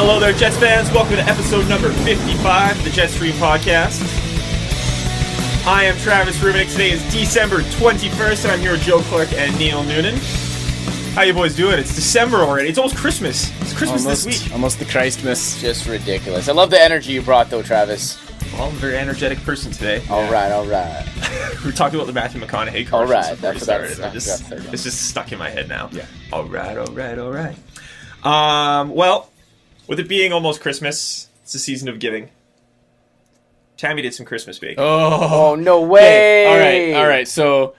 Hello there, Jets fans. Welcome to episode number 55 of the JetStream podcast. I am Travis Rubinik. Today is December 21st, and I'm here with Joe Clark and Neil Noonan. How you boys doing? It's December already. It's almost Christmas. It's Christmas this week. Almost the Christmas. Just ridiculous. I love the energy you brought, though, Travis. Well, I'm a very energetic person today. All right. We talked about the Matthew McConaughey commercials All right, before we that's started. It's just stuck in my head now. Yeah. All right. Well, with it being almost Christmas, it's the season of giving. Tammy did some Christmas baking. Oh, no way. Okay. All right. So,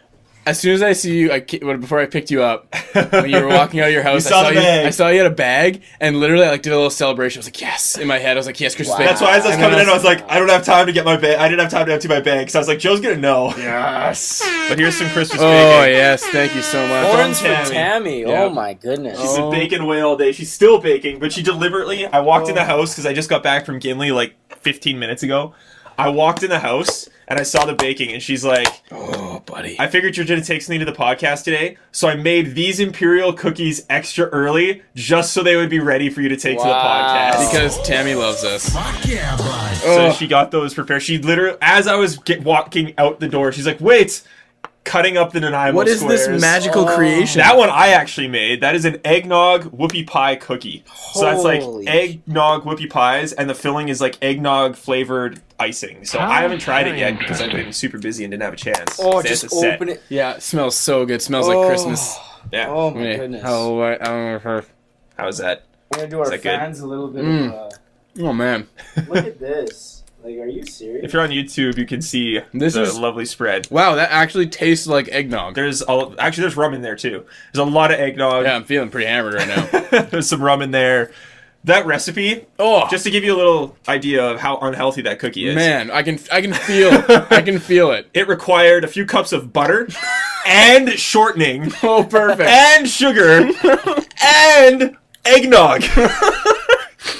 as soon as I see you, before I picked you up, when you were walking out of your house, I saw you had a bag, and literally I did a little celebration. I was like, yes, in my head. I was like, yes, Christmas bag. That's why as I was coming in, I was like, I don't have time to get my bag. I didn't have time to empty my bag, because I was like, Joe's going to know. Yes. But here's some Christmas baking. baking. Oh, yes. Thank you so much. Horns for Tammy. Yeah. Oh, my goodness. She's been baking away all day. She's still baking, but she deliberately, I walked in the house, because I just got back from Gimli like 15 minutes ago. I walked in the house, and I saw the baking, and she's like, oh, buddy. I figured you're going to take something to the podcast today, so I made these Imperial cookies extra early, just so they would be ready for you to take to the podcast. Because Tammy loves us. Fuck yeah, bud. So she got those prepared. She literally, as I was walking out the door, she's like, wait, cutting up the Nanaimo What is squares. this magical creation? That one I actually made. That is an eggnog whoopie pie cookie. So that's like eggnog whoopie pies, and the filling is like eggnog flavored icing. So I haven't tried it yet because I've been super busy and didn't have a chance. Oh, just open it. Yeah, it smells so good. It smells like Christmas. Yeah. Oh, my goodness. How's that? We're going to do our fans a little bit of... Oh, man. Look at this. Like, are you serious? If you're on YouTube, you can see this lovely spread. Wow, that actually tastes like eggnog. There's rum in there too. There's a lot of eggnog. Yeah, I'm feeling pretty hammered right now. There's some rum in there. That recipe, just to give you a little idea of how unhealthy that cookie is. Man, I can feel it. It required a few cups of butter and shortening. Oh, perfect. And sugar and eggnog.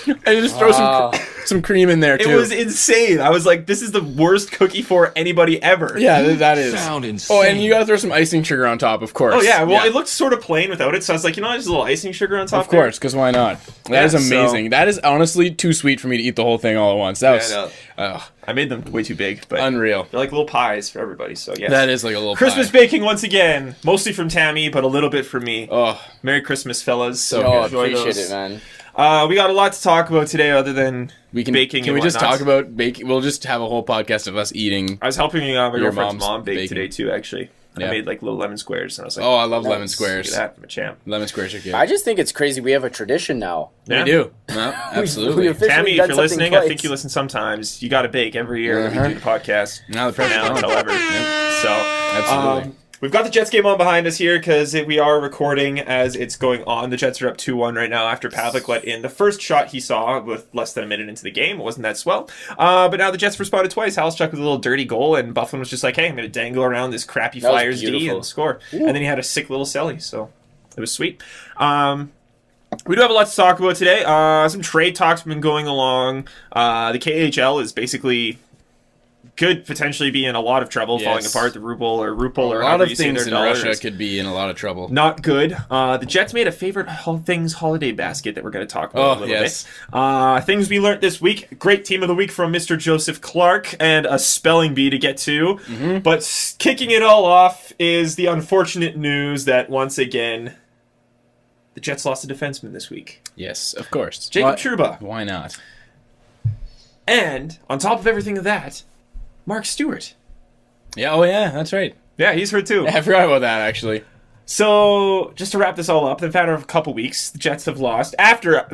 And just throw some cream in there, too. It was insane. I was like, this is the worst cookie for anybody ever. Yeah, that is. Sound insane. Oh, and you gotta throw some icing sugar on top, of course. Oh, yeah. Well, it looked sort of plain without it, so I was like, just a little icing sugar on top. Of course, because why not? That is amazing. That is honestly too sweet for me to eat the whole thing all at once. That was... I made them way too big, but... Unreal. They're like little pies for everybody, so yes. That is like a little Christmas baking once again. Mostly from Tammy, but a little bit from me. Oh. Merry Christmas, fellas. So good. Appreciate it, man. We got a lot to talk about today other than baking. Can we just talk about baking? We'll just have a whole podcast of us eating. I was helping my girlfriend's mom bake today too, actually. Yeah. I made like little lemon squares, and I was like, I love lemon squares. Look at that, I'm a champ. Lemon squares are good. I just think it's crazy we have a tradition now. Yeah. We do. No, absolutely. Tammy, if you're listening, I think you listen sometimes. You got to bake every year that we do the podcast. Now the pressure's on. Until ever. Yep. So, absolutely. We've got the Jets game on behind us here because we are recording as it's going on. The Jets are up 2-1 right now after Pavlik let in the first shot he saw with less than a minute into the game. It wasn't that swell. But now the Jets responded twice. Halschuk with a little dirty goal, and Bufflin was just like, hey, I'm going to dangle around this crappy Flyers D and score. Ooh. And then he had a sick little celly, so it was sweet. We do have a lot to talk about today. Some trade talks have been going along. The KHL is basically... could potentially be in a lot of trouble, falling apart. The ruble or a lot of things in Russia could be in a lot of trouble. Not good. The Jets made a favorite things holiday basket that we're going to talk about a little bit. Things we learned this week. Great team of the week from Mr. Joseph Clark and a spelling bee to get to. Mm-hmm. But kicking it all off is the unfortunate news that once again the Jets lost a defenseman this week. Yes, of course. Jacob Trouba. Why not? And on top of everything of that, Mark Stewart. Yeah, that's right. Yeah, he's hurt too. Yeah, I forgot about that, actually. So, just to wrap this all up, in matter of a couple weeks, the Jets have lost. After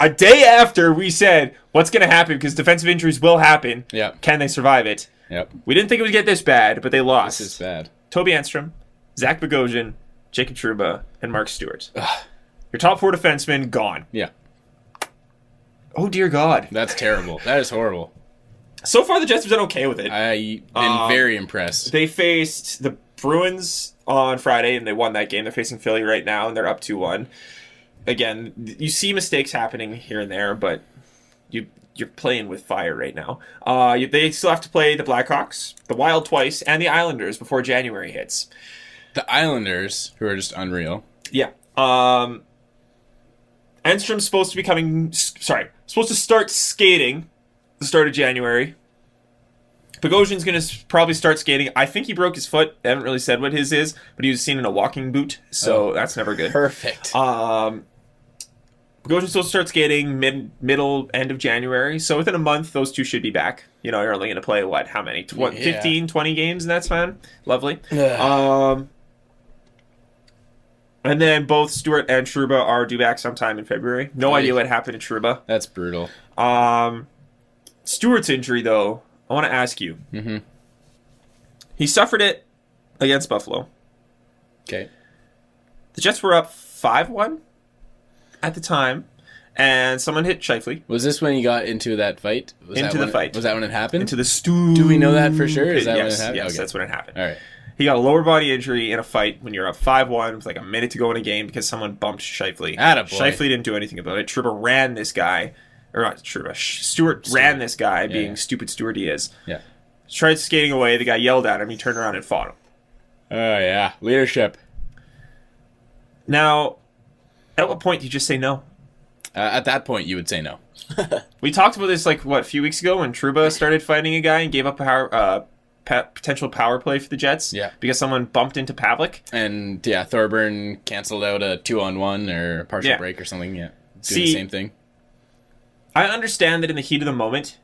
a day after we said, what's going to happen, because defensive injuries will happen. Yeah. Can they survive it? Yep. We didn't think it would get this bad, but they lost. This is bad. Toby Enstrom, Zach Bogosian, Jacob Trouba, and Mark Stewart. Ugh. Your top four defensemen, gone. Yeah. Oh, dear God. That's terrible. That is horrible. So far, the Jets have done okay with it. I've been very impressed. They faced the Bruins on Friday, and they won that game. They're facing Philly right now, and they're up 2-1. Again, you see mistakes happening here and there, but you're playing with fire right now. They still have to play the Blackhawks, the Wild twice, and the Islanders before January hits. The Islanders, who are just unreal. Yeah. Enstrom's supposed to be supposed to start skating the start of January. Bogosian's going to probably start skating. I think he broke his foot. I haven't really said what his is, but he was seen in a walking boot, so that's never good. Perfect. Bogosian's supposed to start skating middle, end of January, so within a month, those two should be back. You know, you're only going to play, how many? 15, 20 games in that span? Lovely. And then both Stewart and Trouba are due back sometime in February. No idea what happened to Trouba. That's brutal. Stewart's injury, though, I want to ask you. Mm-hmm. He suffered it against Buffalo. Okay. The Jets were up 5-1 at the time, and someone hit Scheifele. Was this when he got into that fight? Was that when it happened? Into the stew. Do we know that for sure? Is that when it happened? Yes, okay. that's when it happened. All right. He got a lower body injury in a fight when you're up 5-1 with like a minute to go in a game because someone bumped Scheifele. Attaboy. Scheifele didn't do anything about it. Trouba ran this guy. Or not Trouba. Stewart ran this guy, being stupid Stewart he is. Yeah. Tried skating away. The guy yelled at him. He turned around and fought him. Oh, yeah. Leadership. Now, at what point do you just say no? At that point, you would say no. We talked about this, a few weeks ago when Trouba started fighting a guy and gave up potential power play for the Jets. Yeah. Because someone bumped into Pavlik. And, Thorburn canceled out a 2-on-1 or a partial break or something. Yeah. Doing the same thing. I understand that in the heat of the moment,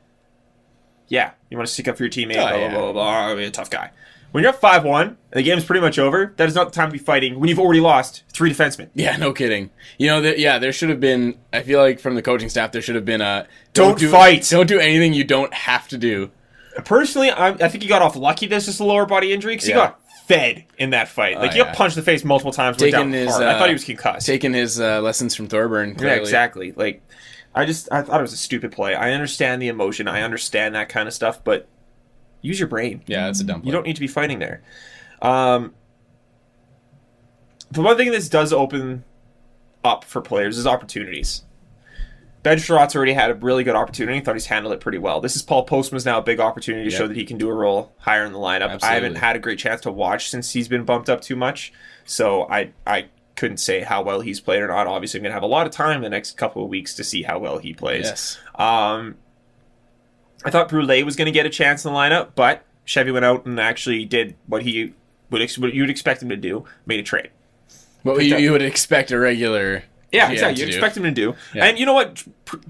you want to stick up for your teammate, blah, blah, blah, be a tough guy. When you're up 5-1, and the game's pretty much over, that is not the time to be fighting when you've already lost 3 defensemen. Yeah, no kidding. There should have been, I feel like from the coaching staff, there should have been a... Don't fight! Don't do anything you don't have to do. Personally, I think he got off lucky this is a lower body injury, because he got fed in that fight. He got punched in the face multiple times, went down hard. I thought he was concussed. Taking his lessons from Thorburn, clearly. Yeah, exactly. I thought it was a stupid play. I understand the emotion. I understand that kind of stuff, but use your brain. Yeah, that's a dumb play. You don't need to be fighting there. The one thing this does open up for players is opportunities. Ben Sherratt's already had a really good opportunity. I thought he's handled it pretty well. This is Paul Postman's now a big opportunity to show that he can do a role higher in the lineup. Absolutely. I haven't had a great chance to watch since he's been bumped up too much, so I couldn't say how well he's played or not. Obviously, I'm going to have a lot of time the next couple of weeks to see how well he plays. Yes. I thought Brule was going to get a chance in the lineup, but Chevy went out and actually did what you would expect him to do, made a trade. What you would expect a regular... Yeah, exactly. You expect him to do. Yeah. And you know what?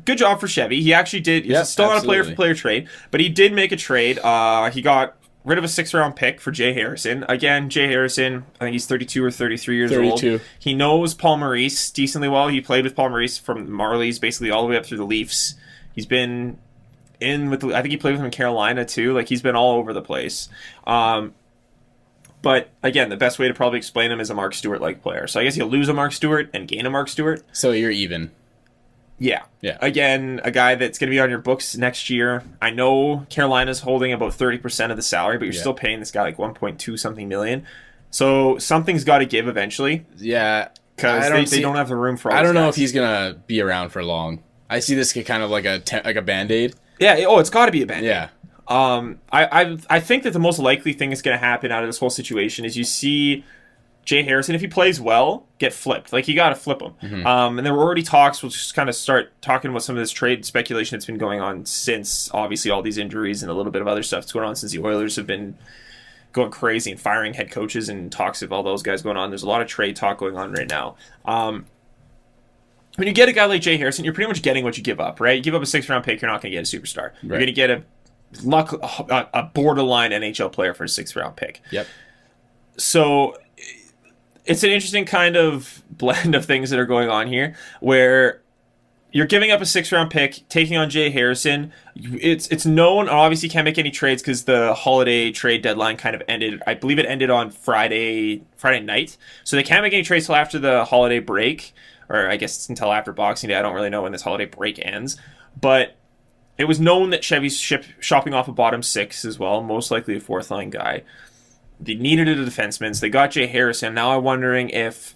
Good job for Chevy. He actually did. He's still not a player-for-player trade, but he did make a trade. He got rid of a 6th-round pick for Jay Harrison. Again, Jay Harrison, I think he's 32 or 33 years old. He knows Paul Maurice decently well. He played with Paul Maurice from Marlies basically all the way up through the Leafs. He's been in with, I think he played with him in Carolina too. He's been all over the place. But again, the best way to probably explain him is a Mark Stewart-like player. So I guess you'll lose a Mark Stewart and gain a Mark Stewart. So you're even. Yeah. Again, a guy that's going to be on your books next year. I know Carolina's holding about 30% of the salary, but you're still paying this guy 1.2 something million. So something's got to give eventually. Yeah. Because they don't have the room for all I don't know guys. if he's going to be around for long. I see this kind of like a Band-Aid. Yeah. Oh, it's got to be a Band-Aid. Yeah. I think that the most likely thing that's going to happen out of this whole situation is you see Jay Harrison, if he plays well, get flipped. You got to flip him. Mm-hmm. And there were already talks. We'll just kind of start talking about some of this trade speculation that's been going on since, obviously, all these injuries and a little bit of other stuff that's going on since the Oilers have been going crazy and firing head coaches and talks of all those guys going on. There's a lot of trade talk going on right now. When you get a guy like Jay Harrison, you're pretty much getting what you give up, right? You give up a 6th-round pick, you're not going to get a superstar. Right. You're going to get a borderline NHL player for a 6th-round pick. Yep. So it's an interesting kind of blend of things that are going on here, where you're giving up a 6th-round pick, taking on Jay Harrison. It's known, obviously, you can't make any trades because the holiday trade deadline kind of ended. I believe it ended on Friday night, so they can't make any trades till after the holiday break, or I guess it's until after Boxing Day. I don't really know when this holiday break ends, but it was known that Chevy's shopping off a bottom 6 as well, most likely a 4th-line guy. They needed a defenseman, so they got Jay Harrison. Now I'm wondering if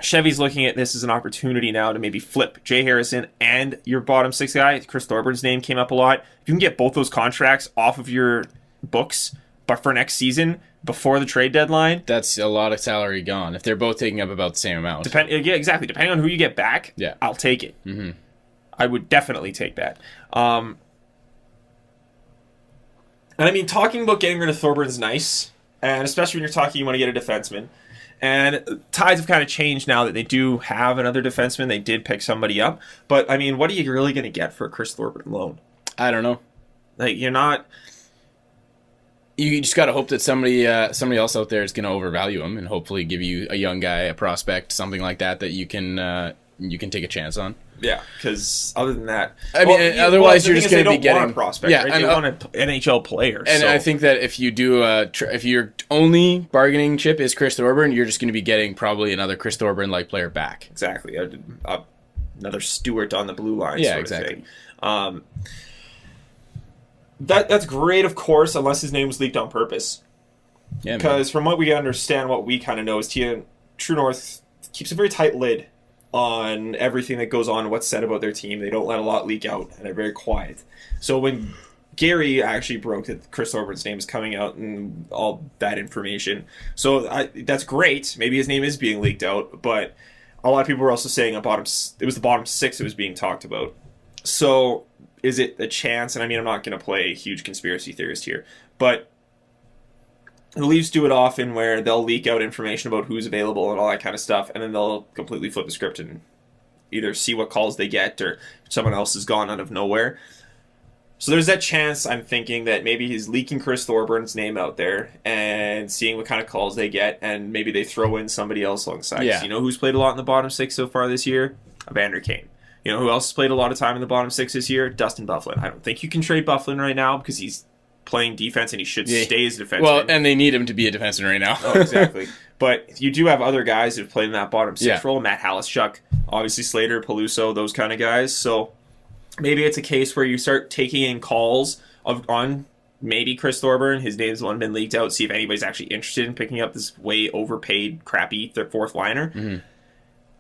Chevy's looking at this as an opportunity now to maybe flip Jay Harrison and your bottom 6 guy. Chris Thorburn's name came up a lot. If you can get both those contracts off of your books, but for next season, before the trade deadline. That's a lot of salary gone if they're both taking up about the same amount. Yeah, exactly. Depending on who you get back, I'll take it. Mm-hmm. I would definitely take that. And I mean, talking about getting rid of Thorburn is nice, and especially when you're talking you want to get a defenseman. And tides have kind of changed now that they do have another defenseman. They did pick somebody up. But, I mean, what are you really going to get for Chris Thorburn loan? I don't know. Like, you're not... You just got to hope that somebody else out there is going to overvalue him and hopefully give you a young guy, a prospect, something like that you can take a chance on. Yeah, because other than that... otherwise you're just going to be getting... Want a prospect, right? They want an NHL player. And I think that if you do... if your only bargaining chip is Chris Thorburn, you're just going to be getting probably another Chris Thorburn-like player back. Exactly. Another Stewart on the blue line. Yeah, exactly. That's great, of course, unless his name was leaked on purpose. Yeah, because from what we understand, what we kind of know is True North keeps a very tight lid on everything that goes on and what's said about their team. They don't let a lot leak out, and they're very quiet. So when Gary actually broke that Chris Thorburns name is coming out and all that information, so that's great. Maybe his name is being leaked out, but a lot of people were also saying it was the bottom six that was being talked about. So is it a chance? And I mean, I'm not going to play a huge conspiracy theorist here, but the Leafs do it often where they'll leak out information about who's available and all that kind of stuff, and then they'll completely flip the script and either see what calls they get or someone else has gone out of nowhere. So there's that chance, I'm thinking, that maybe he's leaking Chris Thorburns' name out there and seeing what kind of calls they get, and maybe they throw in somebody else alongside. Yeah. You know who's played a lot in the bottom six so far this year? Evander Kane. You know who else has played a lot of time in the bottom six this year? Dustin Byfuglien. I don't think you can trade Byfuglien right now because he's playing defense and he should stay as a defenseman. Well, and they need him to be a defenseman right now. Oh, exactly. But you do have other guys who've played in that bottom six role. Matt Halishuk, obviously Slater, Peluso, those kind of guys. So maybe it's a case where you start taking in calls on maybe Chris Thorburn. His name's one been leaked out. See if anybody's actually interested in picking up this way overpaid, crappy fourth liner. Mm-hmm.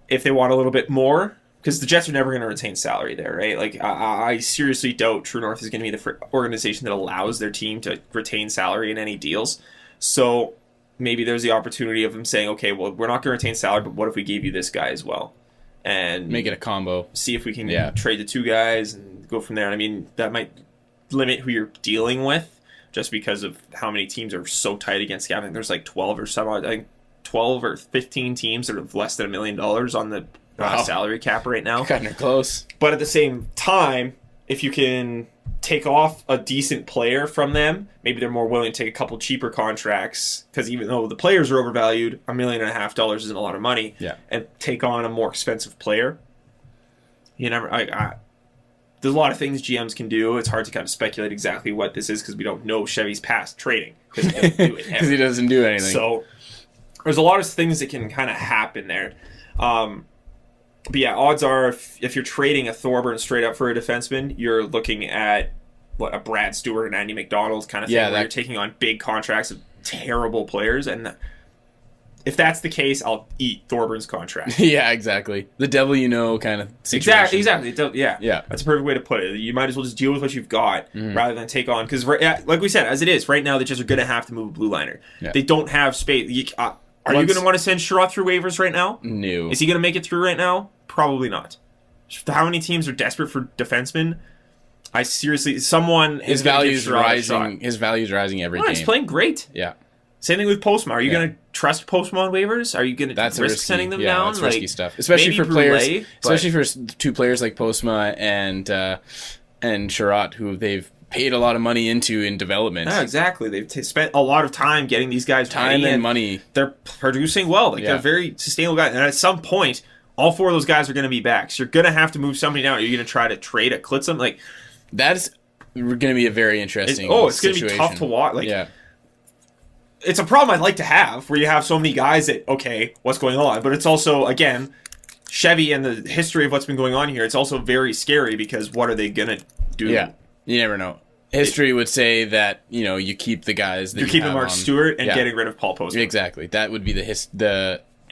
If they want a little bit more, because the Jets are never going to retain salary there, right? Like, I seriously doubt True North is going to be the organization that allows their team to retain salary in any deals. So maybe there's the opportunity of them saying, okay, well, we're not going to retain salary, but what if we gave you this guy as well? And make it a combo. See if we can trade the two guys and go from there. I mean, that might limit who you're dealing with just because of how many teams are so tight against Gavin. There's like 12 or 15 teams that have less than $1 million on the salary cap right now. Cutting it close. But at the same time, if you can take off a decent player from them, maybe they're more willing to take a couple cheaper contracts, because even though the players are overvalued, $1.5 million isn't a lot of money, and take on a more expensive player. You never... there's a lot of things GMs can do. It's hard to kind of speculate exactly what this is because we don't know Chevy's past trading, because he doesn't do it. Because he doesn't do anything. So there's a lot of things that can kind of happen there. But yeah, odds are if you're trading a Thorburn straight up for a defenseman, you're looking at a Brad Stewart and Andy McDonald kind of thing, where you're taking on big contracts of terrible players. And if that's the case, I'll eat Thorburns' contract. Yeah, exactly. The devil you know kind of situation. Exactly. Yeah. That's a perfect way to put it. You might as well just deal with what you've got rather than take on. Because, like we said, as it is, right now, the Jets are going to have to move a blue liner. Yeah. They don't have space. Are you going to want to send Sherrod through waivers right now? No. Is he going to make it through right now? Probably not. How many teams are desperate for defensemen? His value's rising. His value's rising every game. He's playing great. Yeah. Same thing with Postma. Are you going to trust Postma on waivers? Are you going to risk sending them down? That's risky stuff, especially for players. Especially for two players like Postma and Sherrod, who they've paid a lot of money into in development. Yeah, exactly. They've spent a lot of time getting these guys ready, and money. They're producing well. They're very sustainable guys. And at some point, all four of those guys are going to be back. So you're going to have to move somebody down. Are you going to try to trade a Klitzum? Like, that's going to be a very interesting it's going to be tough to watch. Like, it's a problem I'd like to have, where you have so many guys that, okay, what's going on? But it's also, again, Chevy and the history of what's been going on here, it's also very scary because what are they going to do? Yeah, you never know. History would say that, you keep the guys that you're keeping Mark Stewart and getting rid of Paul Postma. Exactly. That would be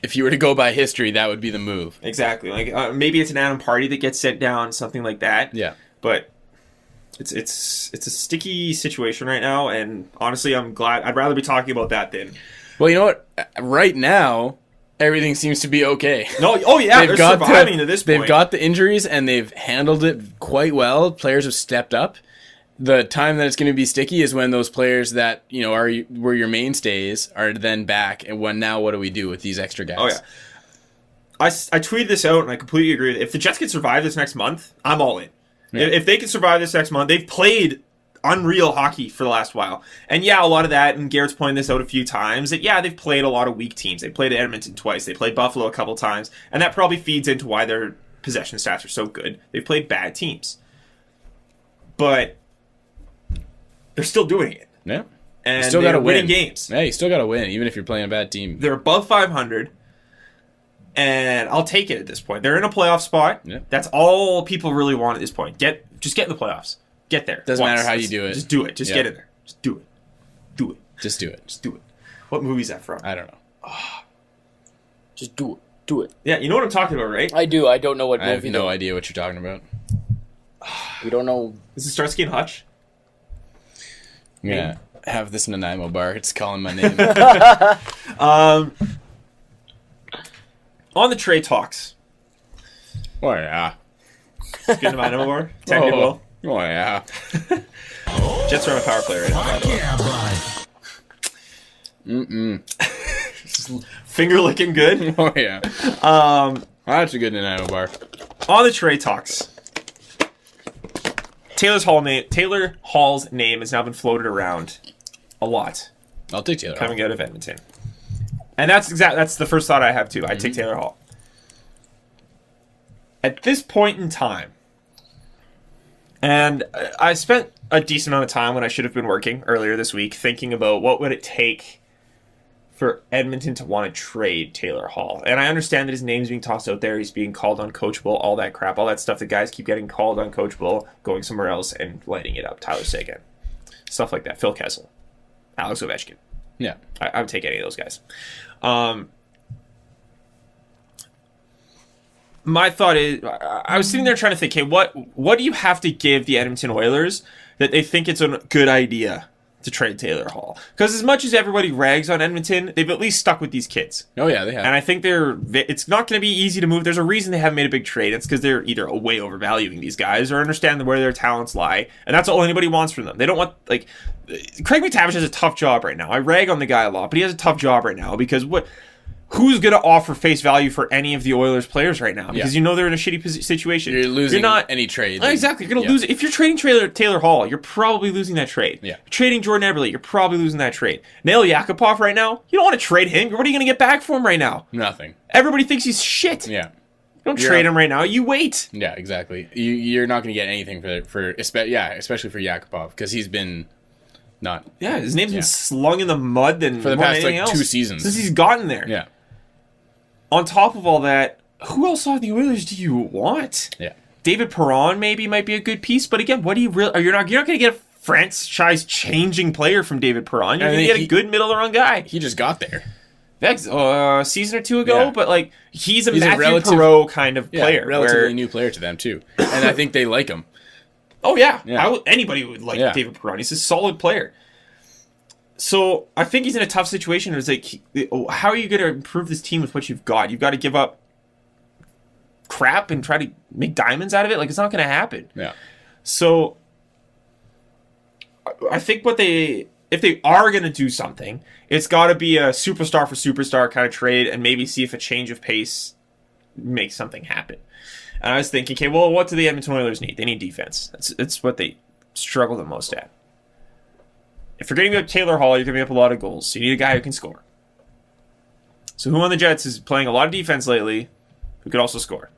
if you were to go by history, that would be the move. Exactly. Like maybe it's an Adam Party that gets sent down, something like that. Yeah. But It's a sticky situation right now, and honestly, I'm glad. I'd rather be talking about that than. Well, you know what? Right now, everything seems to be okay. No, they're surviving to this point. They've got the injuries, and they've handled it quite well. Players have stepped up. The time that it's going to be sticky is when those players that were your mainstays are then back, and what do we do with these extra guys? Oh yeah, I tweeted this out, and I completely agree with it. If the Jets can survive this next month, I'm all in. Yeah. If they can survive this next month, they've played unreal hockey for the last while. And yeah, a lot of that, and Garrett's pointed this out a few times, that yeah, they've played a lot of weak teams. They played Edmonton twice. They played Buffalo a couple times. And that probably feeds into why their possession stats are so good. They've played bad teams. But they're still doing it. Yeah. And you still got to win games. Yeah, you still got to win, even if you're playing a bad team. They're above 500. And I'll take it at this point. They're in a playoff spot. Yeah. That's all people really want at this point. Just get in the playoffs. Get there. Doesn't matter how you do it. Just do it. Just get in there. Just do it. Do it. Just do it. Just do it. What movie is that from? I don't know. Just do it. Do it. Yeah, you know what I'm talking about, right? I do. I don't know what movie. I have no idea what you're talking about. We don't know. Is it Starsky and Hutch? I'm going to have this Nanaimo bar. It's calling my name. On the trade talks. Oh, yeah. Get to Nanaimo bar? Technically will. Oh, yeah. Jets are on a power play right now. Finger looking good. Oh, yeah. That's a good Nanaimo bar. On the trade talks. Taylor Hall's name has now been floated around a lot. I'll take Taylor coming out of Edmonton. And that's the first thought I have too. I take Taylor Hall. At this point in time, and I spent a decent amount of time when I should have been working earlier this week thinking about what would it take for Edmonton to want to trade Taylor Hall. And I understand that his name's being tossed out there. He's being called uncoachable, all that crap, all that stuff that guys keep getting called uncoachable, going somewhere else and lighting it up. Tyler Seguin. Stuff like that. Phil Kessel. Alex Ovechkin. Yeah. I would take any of those guys. My thought is, I was sitting there trying to think, hey, what do you have to give the Edmonton Oilers that they think it's a good idea to trade Taylor Hall? Because as much as everybody rags on Edmonton, they've at least stuck with these kids. Oh, yeah, they have. And I think it's not going to be easy to move. There's a reason they haven't made a big trade. It's because they're either way overvaluing these guys or understand where their talents lie. And that's all anybody wants from them. They don't want, Craig McTavish has a tough job right now. I rag on the guy a lot, but he has a tough job right now because who's going to offer face value for any of the Oilers players right now? Because they're in a shitty situation. You're losing any trade. Exactly. You're going to lose it. If you're trading Taylor Hall, you're probably losing that trade. Yeah. You're trading Jordan Eberle, you're probably losing that trade. Nail Yakupov right now, you don't want to trade him. What are you going to get back for him right now? Nothing. Everybody thinks he's shit. Yeah. Don't trade him right now. You wait. Yeah, exactly. You're not going to get anything especially for Yakupov because he's been not. Yeah, his name's been slung in the mud for the past 2 seasons since he's gotten there. Yeah. On top of all that, who else on the Oilers do you want? Yeah. David Perron maybe might be a good piece, but again, what do you really? You're not going to get a franchise-changing player from David Perron. You're going to get a good middle-of-the-run guy. He just got there. That's a season or two ago, but he's a Matthew Perreault kind of player. Relatively new player to them too, and I think they like him. Oh yeah. Anybody would like David Perron. He's a solid player. So I think he's in a tough situation. It's like, how are you going to improve this team with what you've got? You've got to give up crap and try to make diamonds out of it. It's not going to happen. Yeah. So I think if they are going to do something, it's got to be a superstar for superstar kind of trade, and maybe see if a change of pace makes something happen. And I was thinking, okay, well, what do the Edmonton Oilers need? They need defense. That's what they struggle the most at. If you're getting up Taylor Hall, you're going to give up a lot of goals. So you need a guy who can score. So who on the Jets is playing a lot of defense lately who could also score?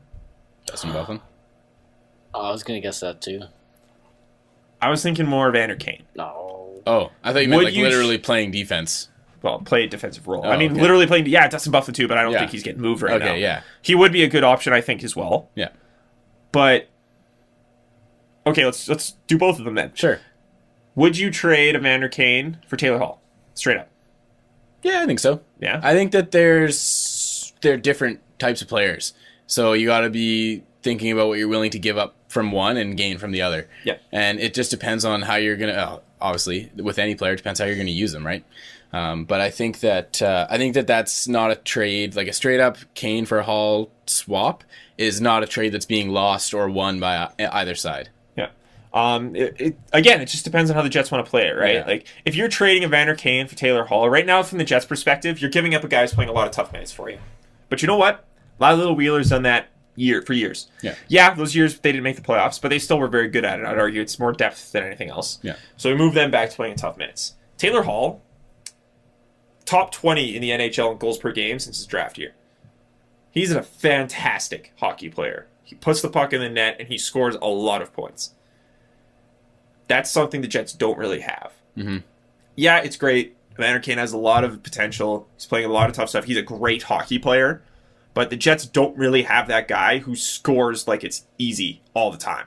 Dustin Bufflin. I was going to guess that too. I was thinking more of Vander Kane. No. Oh, I thought you meant literally playing defense. Well, play a defensive role. Oh, I mean, literally playing... Yeah, Dustin Bufflin too, but I don't think he's getting moved right now. Okay, yeah. He would be a good option, I think, as well. Yeah. But... Okay, let's do both of them then. Sure. Would you trade Evander Kane for Taylor Hall? Straight up. Yeah, I think so. Yeah? I think that they're different types of players. So you got to be thinking about what you're willing to give up from one and gain from the other. Yeah. And it just depends on how you're going to, obviously, with any player, it depends how you're going to use them, right? But I think that that's not a trade, like a straight up Kane for Hall swap is not a trade that's being lost or won by either side. Yeah. Again, it just depends on how the Jets want to play it, right? Yeah. Like, if you're trading Evander Kane for Taylor Hall, right now from the Jets' perspective, you're giving up a guy who's playing a lot of tough minutes for you. But you know what? A lot of little Wheeler's done that for years. Yeah, those years they didn't make the playoffs, but they still were very good at it. I'd argue it's more depth than anything else. Yeah. So we move them back to playing in tough minutes. Taylor Hall, top 20 in the NHL in goals per game since his draft year. He's a fantastic hockey player. He puts the puck in the net and he scores a lot of points. That's something the Jets don't really have. Mm-hmm. Yeah, it's great. Evander Kane has a lot of potential. He's playing a lot of tough stuff. He's a great hockey player. But the Jets don't really have that guy who scores like it's easy all the time.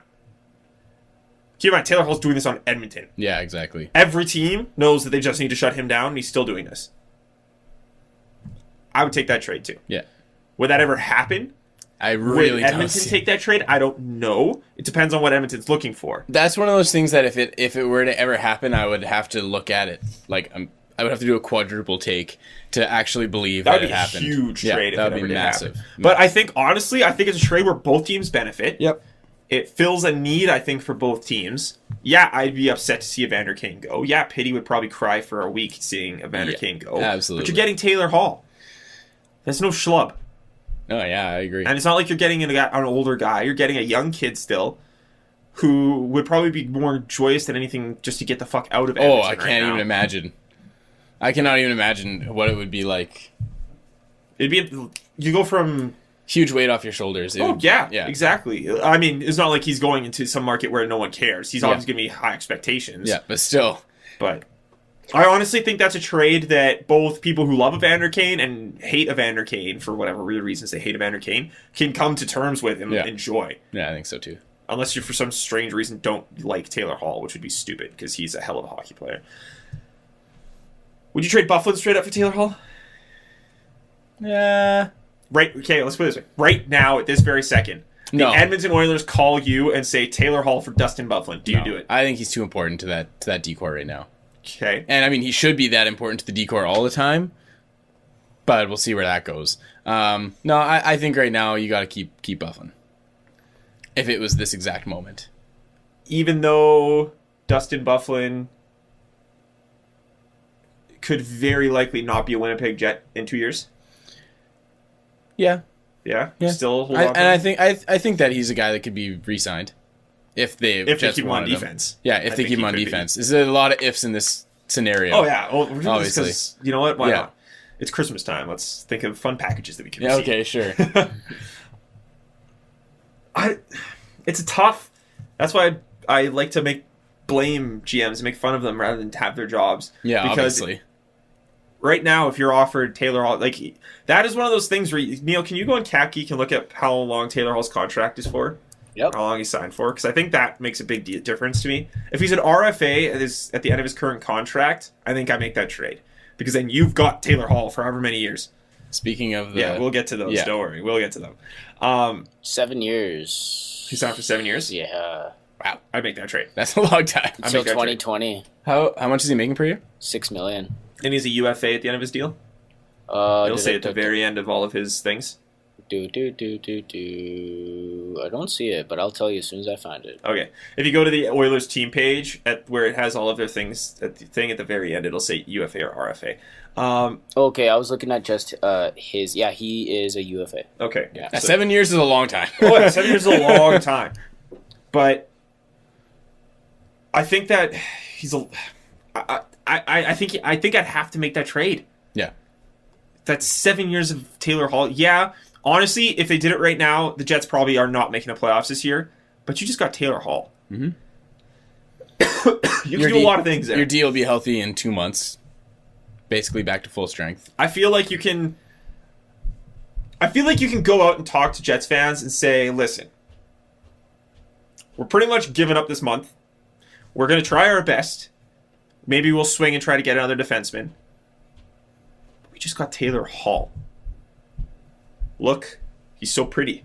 Keep in mind, Taylor Hall's doing this on Edmonton. Yeah, exactly. Every team knows that they just need to shut him down, and he's still doing this. I would take that trade too. Yeah. Would that ever happen? I really Would don't Edmonton see. take that trade? I don't know. It depends on what Edmonton's looking for. That's one of those things that if it were to ever happen, I would have to look at it like I would have to do a quadruple take to actually believe that That would it be a happened. huge Yeah, trade. If that it would ever be did massive. happen. But I think honestly, I think it's a trade where both teams benefit. Yep. It fills a need, I think, for both teams. Yeah, I'd be upset to see Evander Kane go. Yeah, Pity would probably cry for a week seeing Evander Kane go. Absolutely. But you're getting Taylor Hall. That's no schlub. Oh yeah, I agree. And it's not like you're getting an older guy. You're getting a young kid still who would probably be more joyous than anything just to get the fuck out of Edmonton. I can't even imagine. I cannot even imagine what it would be like. You go from... Huge weight off your shoulders. Yeah, exactly. I mean, it's not like he's going into some market where no one cares. He's always going to be high expectations. Yeah, but still. But I honestly think that's a trade that both people who love Evander Kane and hate Evander Kane, for whatever reasons they hate Evander Kane, can come to terms with and enjoy. Yeah, I think so too. Unless you, for some strange reason, don't like Taylor Hall, which would be stupid because he's a hell of a hockey player. Would you trade Buffalo straight up for Taylor Hall? Yeah. Right. Okay, let's put it this way. Right now, at this very second, the Edmonton Oilers call you and say Taylor Hall for Dustin Byfuglien. Do you do it? I think he's too important to that decor right now. Okay. And I mean, he should be that important to the decor all the time, but we'll see where that goes. No, I think right now you got to keep Byfuglien. If it was this exact moment. Even though Dustin Byfuglien could very likely not be a Winnipeg Jet in 2 years. Yeah. Yeah. Still hold on. And I think that he's a guy that could be re-signed if they keep him on defense. Yeah, if they keep him on defense. There's a lot of ifs in this scenario. Oh yeah, obviously. Because you know what? Why not? It's Christmas time. Let's think of fun packages that we can. receive. Okay, sure. It's a tough. That's why I like to blame GMs and make fun of them rather than have their jobs. Yeah, because obviously. Right now, if you're offered Taylor Hall, that is one of those things where Neil, can you go on CapGeek and look at how long Taylor Hall's contract is for? Yep. How long he's signed for? Because I think that makes a big difference to me. If he's an RFA at the end of his current contract, I think I make that trade because then you've got Taylor Hall for however many years. Speaking of the... Yeah, we'll get to those. Yeah. Don't worry. We'll get to them. 7 years. He signed for 7 years? Yeah. Wow. I'd make that trade. That's a long time. Until 2020. How much is he making per year? $6 million. And he's a UFA at the end of his deal? He'll say at the very end of all of his things? I don't see it, but I'll tell you as soon as I find it. Okay. If you go to the Oilers team page where it has all of their things, at the very end, it'll say UFA or RFA. Okay, I was looking at just his... Yeah, he is a UFA. Okay. Yeah. 7 years is a long time. Oh, yeah, 7 years is a long time. But I think that he's a... I think I'd have to make that trade. Yeah. That's 7 years of Taylor Hall. Yeah, honestly, if they did it right now, the Jets probably are not making the playoffs this year. But you just got Taylor Hall. Mm-hmm. You can do a lot of things there. Your deal will be healthy in 2 months. Basically back to full strength. I feel like you can go out and talk to Jets fans and say, listen, we're pretty much giving up this month. We're going to try our best. Maybe we'll swing and try to get another defenseman. We just got Taylor Hall. Look, he's so pretty.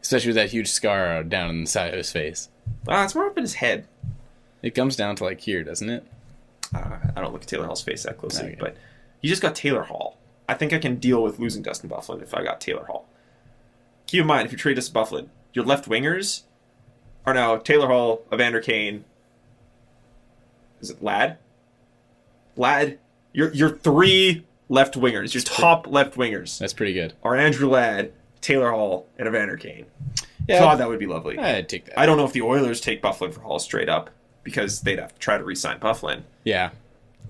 especially with that huge scar down on the side of his face. It's more up in his head. It comes down to like here, doesn't it? I don't look at Taylor Hall's face that closely, Okay. but you just got Taylor Hall. I think I can deal with losing Dustin Byfuglien if I got Taylor Hall. Keep in mind, if you trade Dustin Byfuglien, your left wingers are now Taylor Hall, Evander Kane. Is it Ladd? Ladd. Your 3 left wingers, your top left wingers, That's pretty good. are Andrew Ladd, Taylor Hall, and Evander Kane. Yeah, God, that would be lovely. I'd take that. I don't know if the Oilers take Byfuglien for Hall straight up because they'd have to try to re-sign Byfuglien, Yeah.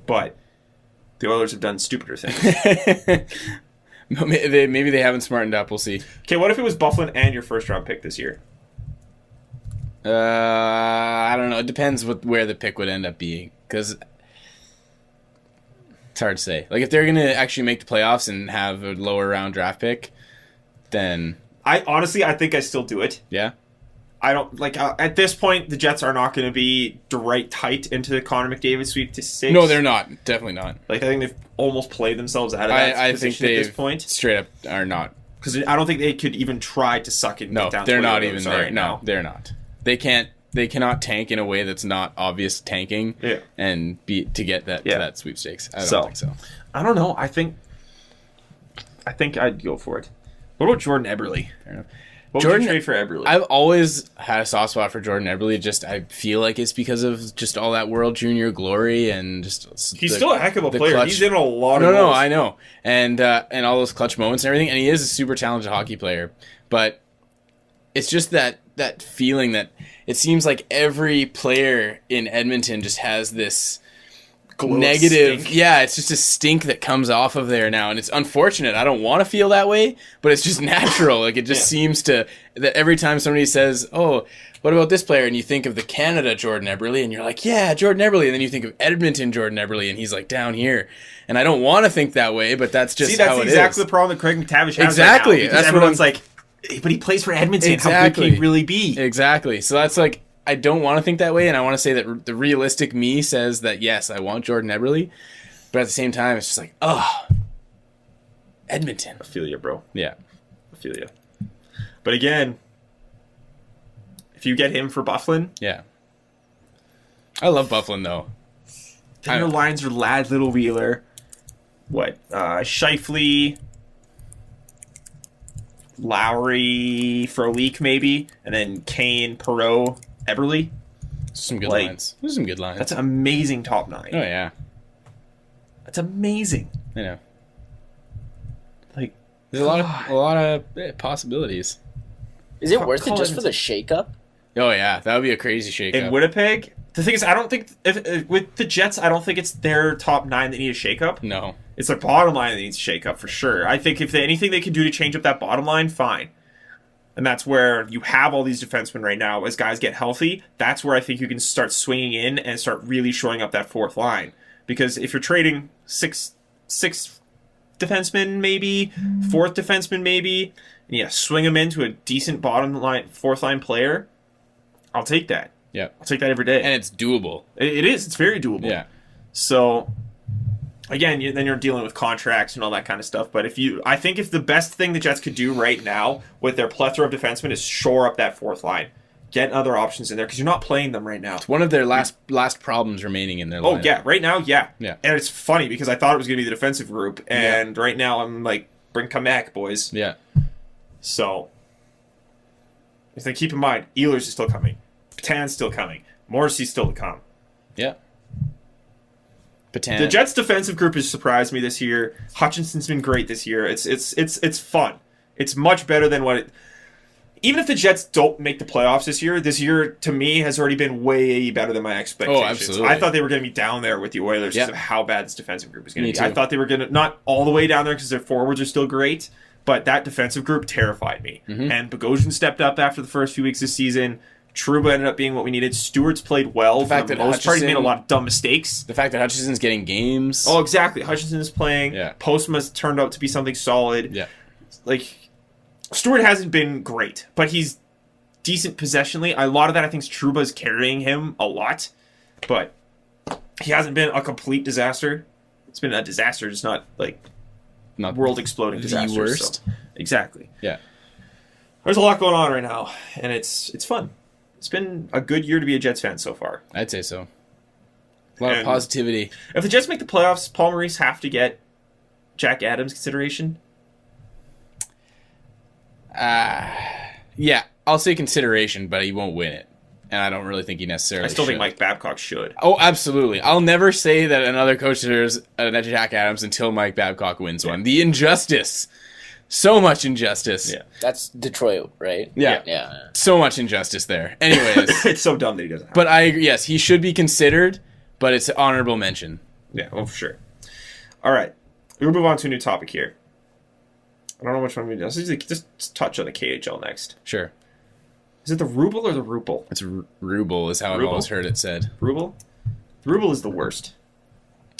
but the Oilers have done stupider things. Maybe they haven't smartened up. We'll see. Okay, what if it was Byfuglien and your first round pick this year? I don't know. It depends where the pick would end up being, because it's hard to say. Like, if they're going to actually make the playoffs and have a lower round draft pick, then I think I still do it. yeah. I don't like at this point the Jets are not going to be right tight into the Connor McDavid sweep to 6. No, they're not. Definitely not. Like I think they've almost played themselves out of that I think position they at this point straight up are not. because I don't think they could even try to suck it. And No, get down they're to where not the even Oilers are there. right No, now. they're not. They can't. They cannot tank in a way that's not obvious tanking. Yeah. And be to get that to that sweepstakes. I don't think so. I don't know. I think I'd go for it. What about Jordan Eberle? Fair enough. What Jordan- would you trade for Eberle? I've always had a soft spot for Jordan Eberle. Just I feel like it's because of just all that World Junior glory and just He's still a heck of a the player. clutch- He's in a lot of No, goals. I know, and all those clutch moments and everything. And he is a super talented hockey player, but it's just that feeling that it seems like every player in Edmonton just has this Glow of negative. stink. Yeah, it's just a stink that comes off of there now, and it's unfortunate. I don't want to feel that way, but it's just natural. Like it just seems to that every time somebody says, "Oh, what about this player?" and you think of the Canada Jordan Eberle, and you're like, "Yeah, Jordan Eberle," and then you think of Edmonton Jordan Eberle, and he's like down here. And I don't want to think that way, but that's just See, how that's it exactly is. the problem that Craig McTavish has Exactly. right now. Because That's what everyone's I'm- like, "Hey, but he plays for Edmonton. How good Exactly. can he really be?" Exactly. So that's like I don't want to think that way, and I want to say that the realistic me says that yes, I want Jordan Eberle, but at the same time, it's just like, oh, Edmonton. I feel you, bro. Yeah. I feel you. But again, if you get him for Byfuglien, Yeah. I love Byfuglien though. then your lines are Ladd, Little Wheeler, Scheifele, Lowry, Frolik maybe, and then Kane, Perreault, Eberle. Some good Like, lines. There's some good lines. That's an amazing top 9. Oh yeah. That's amazing. I know. Like, There's a lot of possibilities. Is it worth it Call just it- for the shakeup? Oh yeah, that would be a crazy shake. in Winnipeg, the thing is, I don't think if with the Jets, I don't think it's their top 9 that need a shakeup. No. It's their bottom line that needs a shakeup for sure. I think if anything they can do to change up that bottom line, fine. And that's where you have all these defensemen right now. As guys get healthy, that's where I think you can start swinging in and start really showing up that fourth line. Because if you're trading six defensemen, maybe fourth defenseman, maybe, and yeah, swing them into a decent bottom line fourth line player, I'll take that. Yeah. I'll take that every day. And it's doable. It is. It's very doable. Yeah. So, again, then you're dealing with contracts and all that kind of stuff. But I think if the best thing the Jets could do right now with their plethora of defensemen is shore up that fourth line, get other options in there because you're not playing them right now. It's one of their last problems remaining in their Oh lineup. yeah, right now, yeah. Yeah. And it's funny because I thought it was going to be the defensive group, and right now I'm like, come back, boys. Yeah. So, if they keep in mind, Ehlers is still coming, Patan's still coming, Morrissey's still to come. Yeah. Patan. The Jets' defensive group has surprised me this year. Hutchinson's been great this year. It's fun. It's much better than what it. Even if the Jets don't make the playoffs this year to me has already been way better than my expectations. Oh, absolutely. I thought they were going to be down there with the Oilers because Yeah. of how bad this defensive group is going Me to be. I too. thought they were going to not all the way down there because their forwards are still great, but that defensive group terrified me. Mm-hmm. And Bogosian stepped up after the first few weeks this season. Trouba ended up being what we needed. Stewart's played well fact for the that most part. He's made a Hutchinson- lot of dumb mistakes. The fact that Hutchinson's getting games. Oh, exactly. Hutchinson is playing. Yeah. Postma's turned out to be something solid. Yeah. Like, Stewart hasn't been great, but he's decent possessionally. A lot of that, I think, Trouba's carrying him a lot, but he hasn't been a complete disaster. It's been a disaster, just not, like, Not world-exploding the disaster. worst. So, exactly. Yeah. There's a lot going on right now, and it's fun. It's been a good year to be a Jets fan so far. I'd say so. A lot of And positivity. If the Jets make the playoffs, Paul Maurice have to get Jack Adams consideration. Yeah, I'll say consideration, but he won't win it. And I don't really think he necessarily I still think should. Mike Babcock should. Oh, absolutely. I'll never say that another coach deserves a Jack Adams until Mike Babcock wins one. The injustice. So much injustice. Yeah. That's Detroit, right? Yeah. Yeah. So much injustice there. Anyways. It's so dumb that he doesn't have But I agree. Yes, he should be considered, but it's an honorable mention. Yeah, well, for sure. All right. We'll move on to a new topic here. I don't know which one we do. Let's just touch on the KHL next. Sure. Is it the ruble or the ruble? It's ruble is how I've Ruble? always heard it said. Ruble? The ruble is the worst.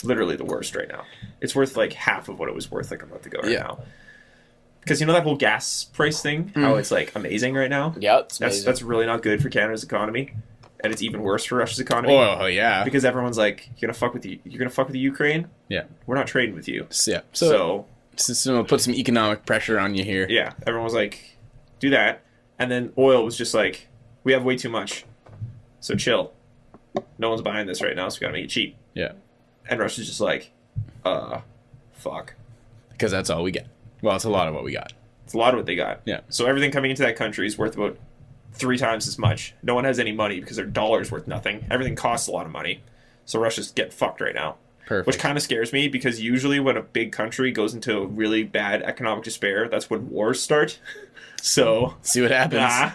Literally the worst right now. It's worth like half of what it was worth like a month ago right now. Because you know that whole gas price thing? How it's like amazing right now? Yeah, it's amazing. That's really not good for Canada's economy. And it's even worse for Russia's economy. Oh yeah. Because everyone's like, you're gonna fuck with the Ukraine? Yeah. We're not trading with you. Yeah. So So put some economic pressure on you here. yeah, everyone was like, do that. And then oil was just like, we have way too much. So chill. No one's buying this right now, so we gotta make it cheap. Yeah. And Russia's just like, fuck. Because that's all we get. Well, it's a lot of what we got. It's a lot of what they got. Yeah. So everything coming into that country is worth about 3 times as much. No one has any money because their dollar's worth nothing. Everything costs a lot of money. So Russia's getting fucked right now. Perfect. Which kind of scares me because usually when a big country goes into really bad economic despair, that's when wars start. So See what happens.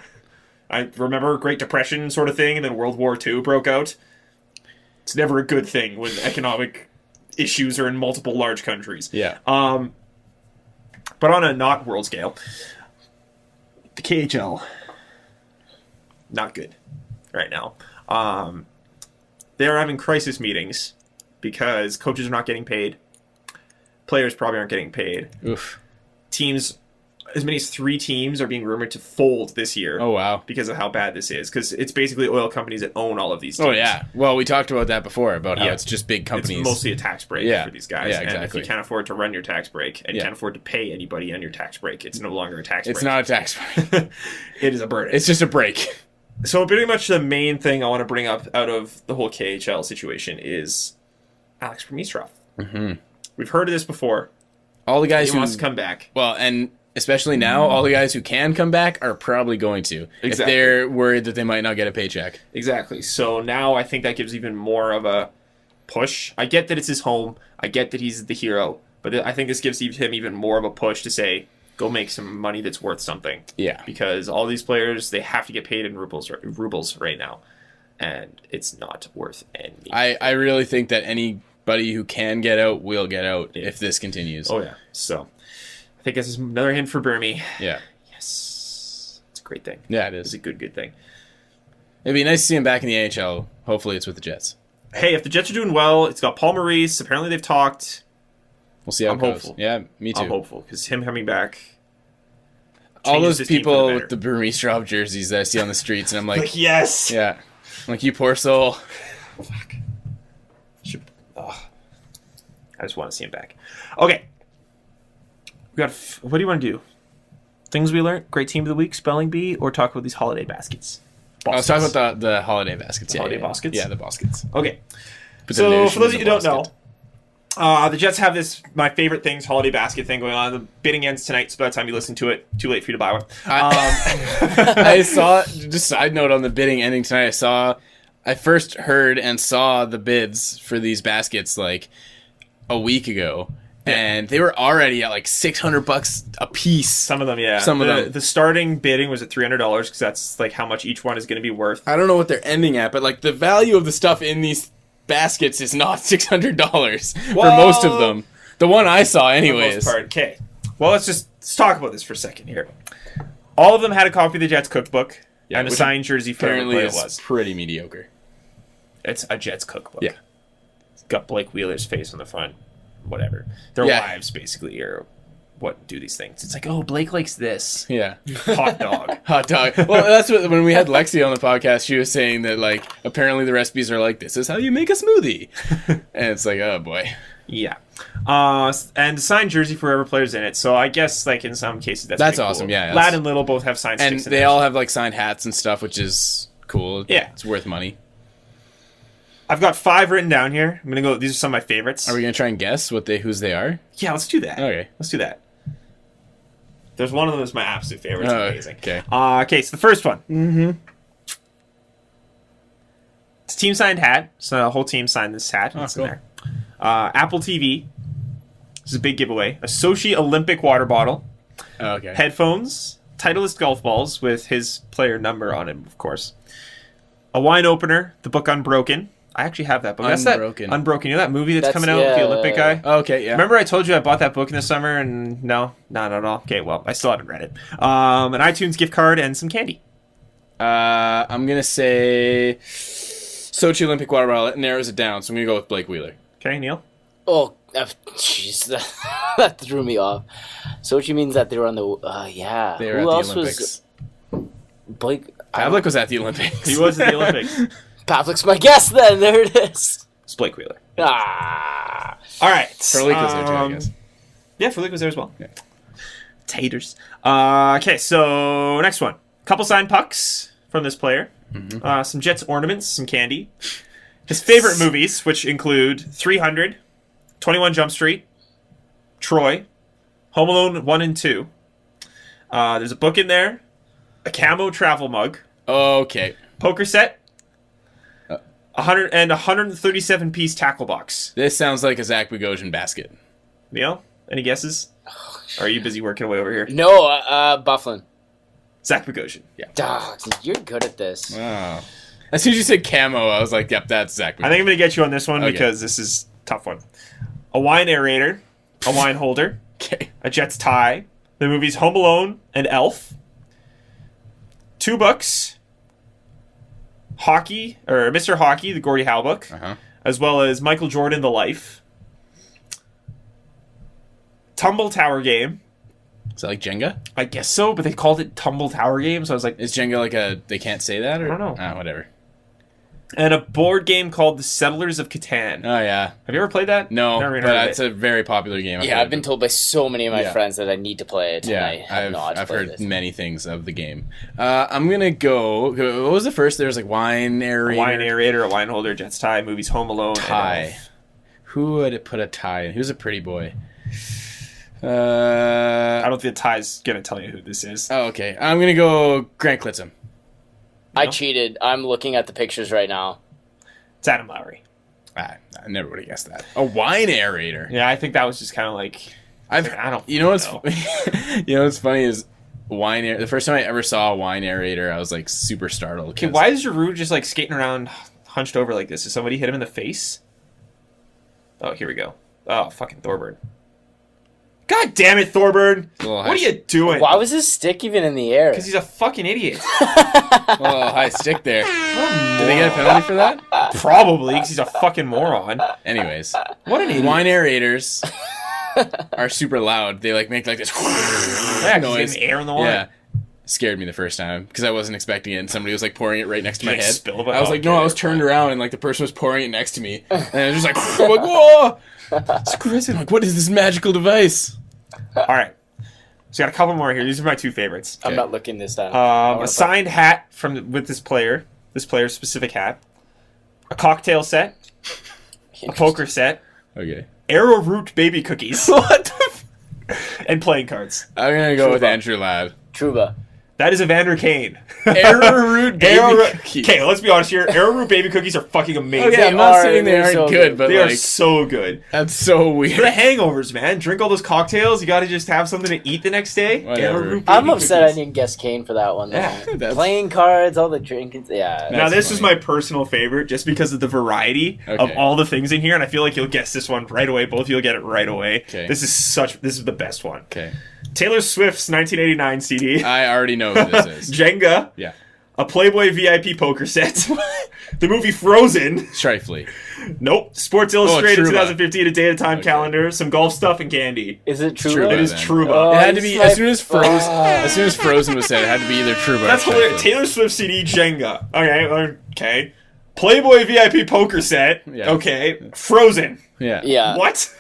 I remember Great Depression sort of thing, and then World War II broke out. It's never a good thing when economic issues are in multiple large countries. Yeah. But on a not world scale, the KHL, not good right now. They are having crisis meetings because coaches are not getting paid. Players probably aren't getting paid. Oof. Teams, as many as 3 teams are being rumored to fold this year. Oh, wow. Because of how bad this is. Because it's basically oil companies that own all of these teams. Oh, yeah. Well, we talked about that before, about how Yeah. it's just big companies. It's mostly a tax break Yeah. for these guys. Yeah, And if exactly. you can't afford to run your tax break and Yeah. can't afford to pay anybody on your tax break, it's no longer a tax It's break. not a tax break. It is a burden. It's just a break. So pretty much the main thing I want to bring up out of the whole KHL situation is Alex Promistrov. Mm-hmm. We've heard of this before. All the guys He who wants to come back. Well, and especially now, all the guys who can come back are probably going to. Exactly. If they're worried that they might not get a paycheck. Exactly. So now I think that gives even more of a push. I get that it's his home. I get that he's the hero. But I think this gives him even more of a push to say, go make some money that's worth something. Yeah. Because all these players, they have to get paid in rubles right now. And it's not worth anything. I really think that anybody who can get out will get out if this continues. Oh, yeah. So I think this is another hint for Burmy. Yeah. Yes. It's a great thing. Yeah, it It's is. a good thing. It'd be nice to see him back in the AHL. Hopefully it's with the Jets. Hey, if the Jets are doing well, it's got Paul Maurice. Apparently they've talked. We'll see how I'm it goes. hopeful. Yeah, me too. I'm hopeful because him coming back. All changes those this team for people the with the Burmese jerseys that I see on the streets, and I'm like, Like, yes. yeah. I'm like, you poor soul. Fuck. I just want to see him back. Okay. We got. What do you want to do? Things we learned. Great team of the week. Spelling bee, or talk about these holiday baskets. I was talking about the holiday baskets. The holiday baskets? Yeah, the baskets. Okay. Put the So notion for those of in you who the don't know, basket. the Jets have this my favorite things holiday basket thing going on. The bidding ends tonight, so by the time you listen to it, too late for you to buy one. I saw, just side note on the bidding ending tonight, I first heard and saw the bids for these baskets like a week ago, and they were already at like $600 a piece. Some of them, yeah. Some of them. The starting bidding was at $300 because that's like how much each one is going to be worth. I don't know what they're ending at, but like the value of the stuff in these baskets is not $600 for most of them. The one I saw, For the anyways. most part. Okay. Well, let's talk about this for a second here. All of them had a copy of the Jets cookbook and a which signed jersey for whoever Apparently, player it's it was. pretty mediocre. It's a Jets cookbook. Yeah. It's got Blake Wheeler's face on the front. Whatever. Their Yeah. wives basically are what do these things. It's like, oh, Blake likes this. Yeah. Hot dog. Hot dog. Well, that's what when we had Lexi on the podcast, she was saying that like apparently the recipes are like this is how you make a smoothie, and it's like, oh boy, Yeah. And signed jersey for whoever player's in it. So I guess like in some cases that's That's pretty awesome. cool. Yeah, Lad and Little both have signed And sticks. they all have like signed hats and stuff, which is cool. Yeah. It's worth money. I've got 5 written down here. I'm gonna go. These are some of my favorites. Are we gonna try and guess whose they are? Yeah, let's do that. Okay. Let's do that. There's one of them that's my absolute favorite. It's amazing. Okay. Okay, so the first one. Mm-hmm. It's a team signed hat. So the whole team signed this hat. It's cool. in there. Apple TV. This is a big giveaway. A Sochi Olympic water bottle. Okay. Headphones. Titleist golf balls with his player number on it, of course. A wine opener. The book Unbroken. I actually have that book. That's Unbroken. that Unbroken. You know that movie that's That's- coming out with the yeah. Olympic guy? Okay. Yeah. Remember I told you I bought that book in the summer and no, not at all. Okay, well, I still haven't read it. An iTunes gift card and some candy. I'm gonna say Sochi Olympic water bottle. It narrows it down, so I'm gonna go with Blake Wheeler. Okay, Neil? Oh, jeez, that threw me off. Sochi means that they were on the. Yeah. They were Who at else the Olympics. was Blake? Pavlik was at the Olympics. He was at the Olympics. Pavlik's my guess. Then there it is. It's Blake Wheeler. Ah. All right. Furley was there too, I guess. Yeah, Furley was there as well. Yeah. Taters. Okay, so next one. Couple signed pucks from this player. Mm-hmm. Some Jets ornaments, some candy. His favorite movies, which include 300, 21 Jump Street, Troy, Home Alone 1 and 2. There's a book in there, a camo travel mug, Okay. poker set, 137 piece tackle box. This sounds like a Zach Bogosian basket. Neil, any guesses? Or are you busy working away over here? No, Bufflin. Zach Bogosian. Yeah. Dog, you're good at this. Wow. As soon as you said camo, I was like, yep, that's Zach Bogosian. I think I'm going to get you on this one Okay. because this is a tough one. A wine aerator, a wine holder, Okay. a Jets tie, the movies Home Alone and Elf, 2 books, Hockey, or Mr. Hockey, the Gordie Howe book, Uh-huh. as well as Michael Jordan, The Life, Tumble Tower Game. Is that like Jenga? I guess so, but they called it Tumble Tower Game, so I was like, Is Jenga like a, they can't say that? Or? I don't know. Ah, whatever. and a board game called The Settlers of Catan. Oh, yeah. Have you ever played that? No, Never even but heard of it's it. a very popular game. Yeah, I've been told by so many of my Yeah. friends that I need to play it, and I have not I've played heard it. many things of the game. I'm gonna go. What was the first? There was like wine aerator. A wine aerator, a wine holder, Jets tie, movies Home Alone, and tie. Elf. Who would it put a tie in? Who's a pretty boy? I don't think the tie's gonna tell you who this is. Oh, okay. I'm gonna go Grant Clitsum. I No? cheated. I'm looking at the pictures right now. It's Adam Lowry. I never would have guessed that. A wine aerator. Yeah, I think that was just kind of like I don't. You know what's know. you know what's funny is wine. The first time I ever saw a wine aerator, I was like super startled. Okay, 'cause- why is Giroux just like skating around hunched over like this? Did somebody hit him in the face? Oh, here we go. Oh, fucking Thorburn. God damn it, Thorburn! Little What are you doing? Why was his stick even in the air? Because he's a fucking idiot. Oh, high stick there. Did they get a penalty for that? Probably, because he's a fucking moron. Anyways, What an idiot. wine aerators are super loud. They like make like this Yeah, 'cause noise. he's getting air in the wine. Yeah. Scared me the first time because I wasn't expecting it, and somebody was like pouring it right next to my Did you head. spill it? I was Oh, like, no, okay. I was turned around and like the person was pouring it next to me, and I was just like, I'm like, whoa, it's crazy. I'm like, what is this magical device? All right. So got a couple more here. These are my two favorites. I'm Okay. not looking this time. A signed hat with this player's specific hat, a cocktail set, a poker set, Okay, arrowroot baby cookies, what? and playing cards. I'm gonna go with Truba. Andrew Ladd. Truba. That is Evander Kane. Arrowroot baby cookies. Okay, let's be honest here. Arrowroot baby cookies are fucking amazing. Okay, They I'm not are- saying they they're aren't so good, good. but They are like so good. that's so For the weird. hangovers, man. Drink all those cocktails. You got to just have something to eat the next day. Whatever. Arrowroot I'm baby upset I cookies. didn't guess Kane for that one. Though. Yeah, that's- Playing cards, all the drinking. Yeah. Now, That's this is funny. my personal favorite just because of the variety of Okay. all the things in here, and I feel like you'll guess this one right away. Both of you will get it right away. Okay. This is the best one. Okay, Taylor Swift's 1989 CD, I already know who this is. Jenga, Yeah, a Playboy VIP poker set, the movie Frozen, Trifly. nope, Sports Illustrated Truba. 2015, a day at a time Okay. calendar, some golf stuff, and candy. Is it Truba? Truba. It is then. Truba. Oh, It had to he's be my- as soon as Frozen was said. It had to be either Truba. That's or hilarious. Trifly. Taylor Swift CD, Jenga. Okay. Playboy VIP poker set. Yeah. Okay. Frozen. Yeah. Yeah. What?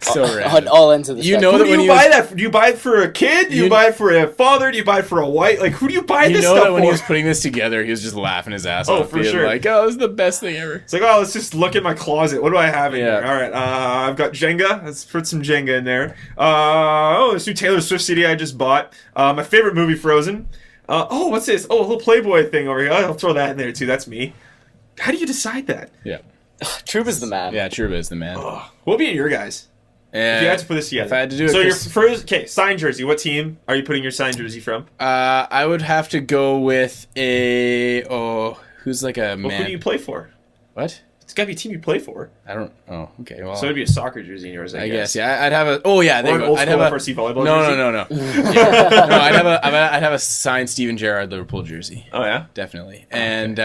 So On random. all ends of the You spectrum. know Who that do when you he buy was- that for? Do you buy it for a kid? Do you buy it for a father? Do you buy it for a wife? Like, who do you buy You this know stuff that when for? he was putting this together, he was just laughing his ass Oh, off. for being sure. Like, oh, this is the best thing ever. It's like, oh, let's just look at my closet. What do I have in Yeah. here? All right, I've got Jenga. Let's put some Jenga in there. Oh, this new Taylor Swift CD I just bought. My favorite movie, Frozen. Oh, what's this? Oh, a little Playboy thing over here. I'll throw that in there too. That's me. How do you decide that? Yeah. Troop is the man. Yeah, Truba is the man. What would be your guys? If you had to put this together. If I had to do it, so your Chris- first, okay, signed jersey. What team are you putting your signed jersey from? I would have to go with who's like a Well, man? who do you play for? What? It's got to be a team you play for. I don't. Oh, okay. Well, So it'd be a soccer jersey in yours, I I guess. guess. Yeah, I'd have a. Oh yeah, there Or you an go. old I'd school have a. FRC volleyball No, jersey. no. Yeah. No, I'd have a signed Steven Gerrard Liverpool jersey. Oh yeah. Definitely. And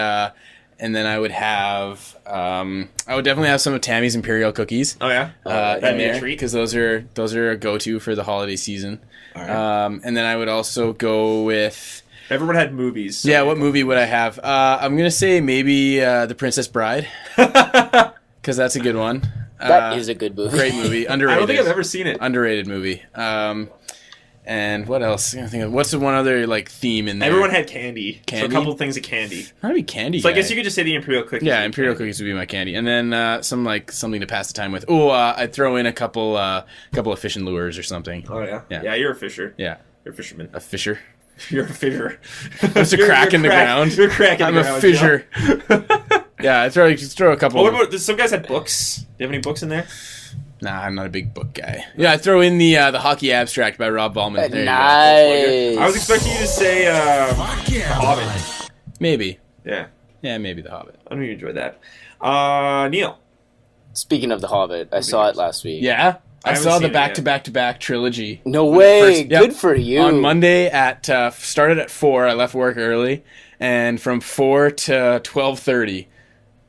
then I would have. I would definitely have some of Tammy's Imperial cookies. Oh yeah. In that'd be a there treat. because those are a go-to for the holiday season. All right. And then I would also go with. Everyone had movies. So Yeah, what movie would I have? I'm gonna say maybe The Princess Bride, because that's a good one. That is a good movie. Great movie, underrated. I don't think I've ever seen it. Underrated movie. And what else? I think what's the one other like theme in there? Everyone had candy. So Candy? a couple of things of candy. Probably candy. So I guy. guess you could just say the Imperial cookies. Yeah, Imperial cookies would be my candy, and then something to pass the time with. Oh, I'd throw in a couple of fish and lures or something. Oh yeah. Yeah. Yeah, you're a fisher. Yeah, You're a fisherman. a fisher. You're a fisher. There's a crack in the ground. You're cracking I'm the a ground. fisher. Yeah, I'd throw a couple. Well, what about some guys had books? Do you have any books in there? Nah, I'm not a big book guy. Yeah, I throw in the Hockey Abstract by Rob Ballman. There you go. Nice. I was expecting you to say Hobbit. Maybe. Yeah, Yeah, maybe The Hobbit. I know you enjoyed that. Neil. Speaking of The Hobbit, I saw it last week. Yeah, I haven't saw seen the it back-to-back-to-back trilogy. No way. First- yep. Good for you. On Monday at started at 4. I left work early, and from 4 to 12:30.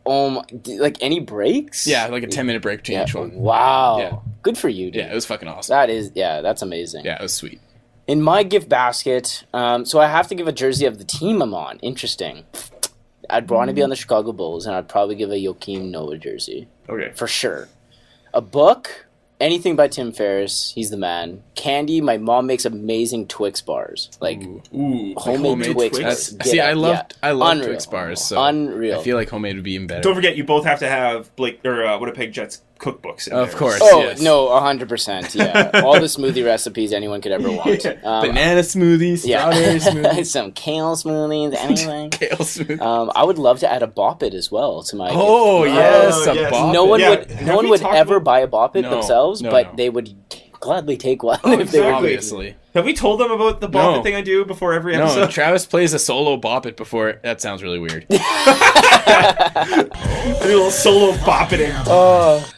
Like any breaks? Yeah, like a 10-minute break between Yeah. each one. Wow. Yeah. Good for you, dude. Yeah, it was fucking awesome. That's amazing. Yeah, it was sweet. In my gift basket, so I have to give a jersey of the team I'm on. Interesting. I'd want to be on the Chicago Bulls, and I'd probably give a Joakim Noah jersey. Okay. For sure. A book, anything by Tim Ferriss. He's the man. Candy, my mom makes amazing Twix bars. Like, Ooh, homemade Twix. That's, Get see, out. I love Unreal. Twix bars, so Unreal. I feel like homemade would be even better. Don't forget, you both have to have Winnipeg Jets cookbooks. In Of there. course. Oh, yes. no, 100%. Yeah. All the smoothie recipes anyone could ever want. Banana smoothies, strawberry smoothies, Some kale smoothies, anything. kale smoothie. I would love to add a Bop It as well to my Oh gift. yes, Oh, a yes. bop. No one Yeah, would have no one we would talked ever about- buy a Bop It No, themselves, no, but no. they would gladly take one Oh, if they were exactly. greedy. Obviously. Have we told them about the Bop It No. thing I do before every No, episode? Travis plays a solo bop it before. That sounds really weird. I do a little solo Bop It.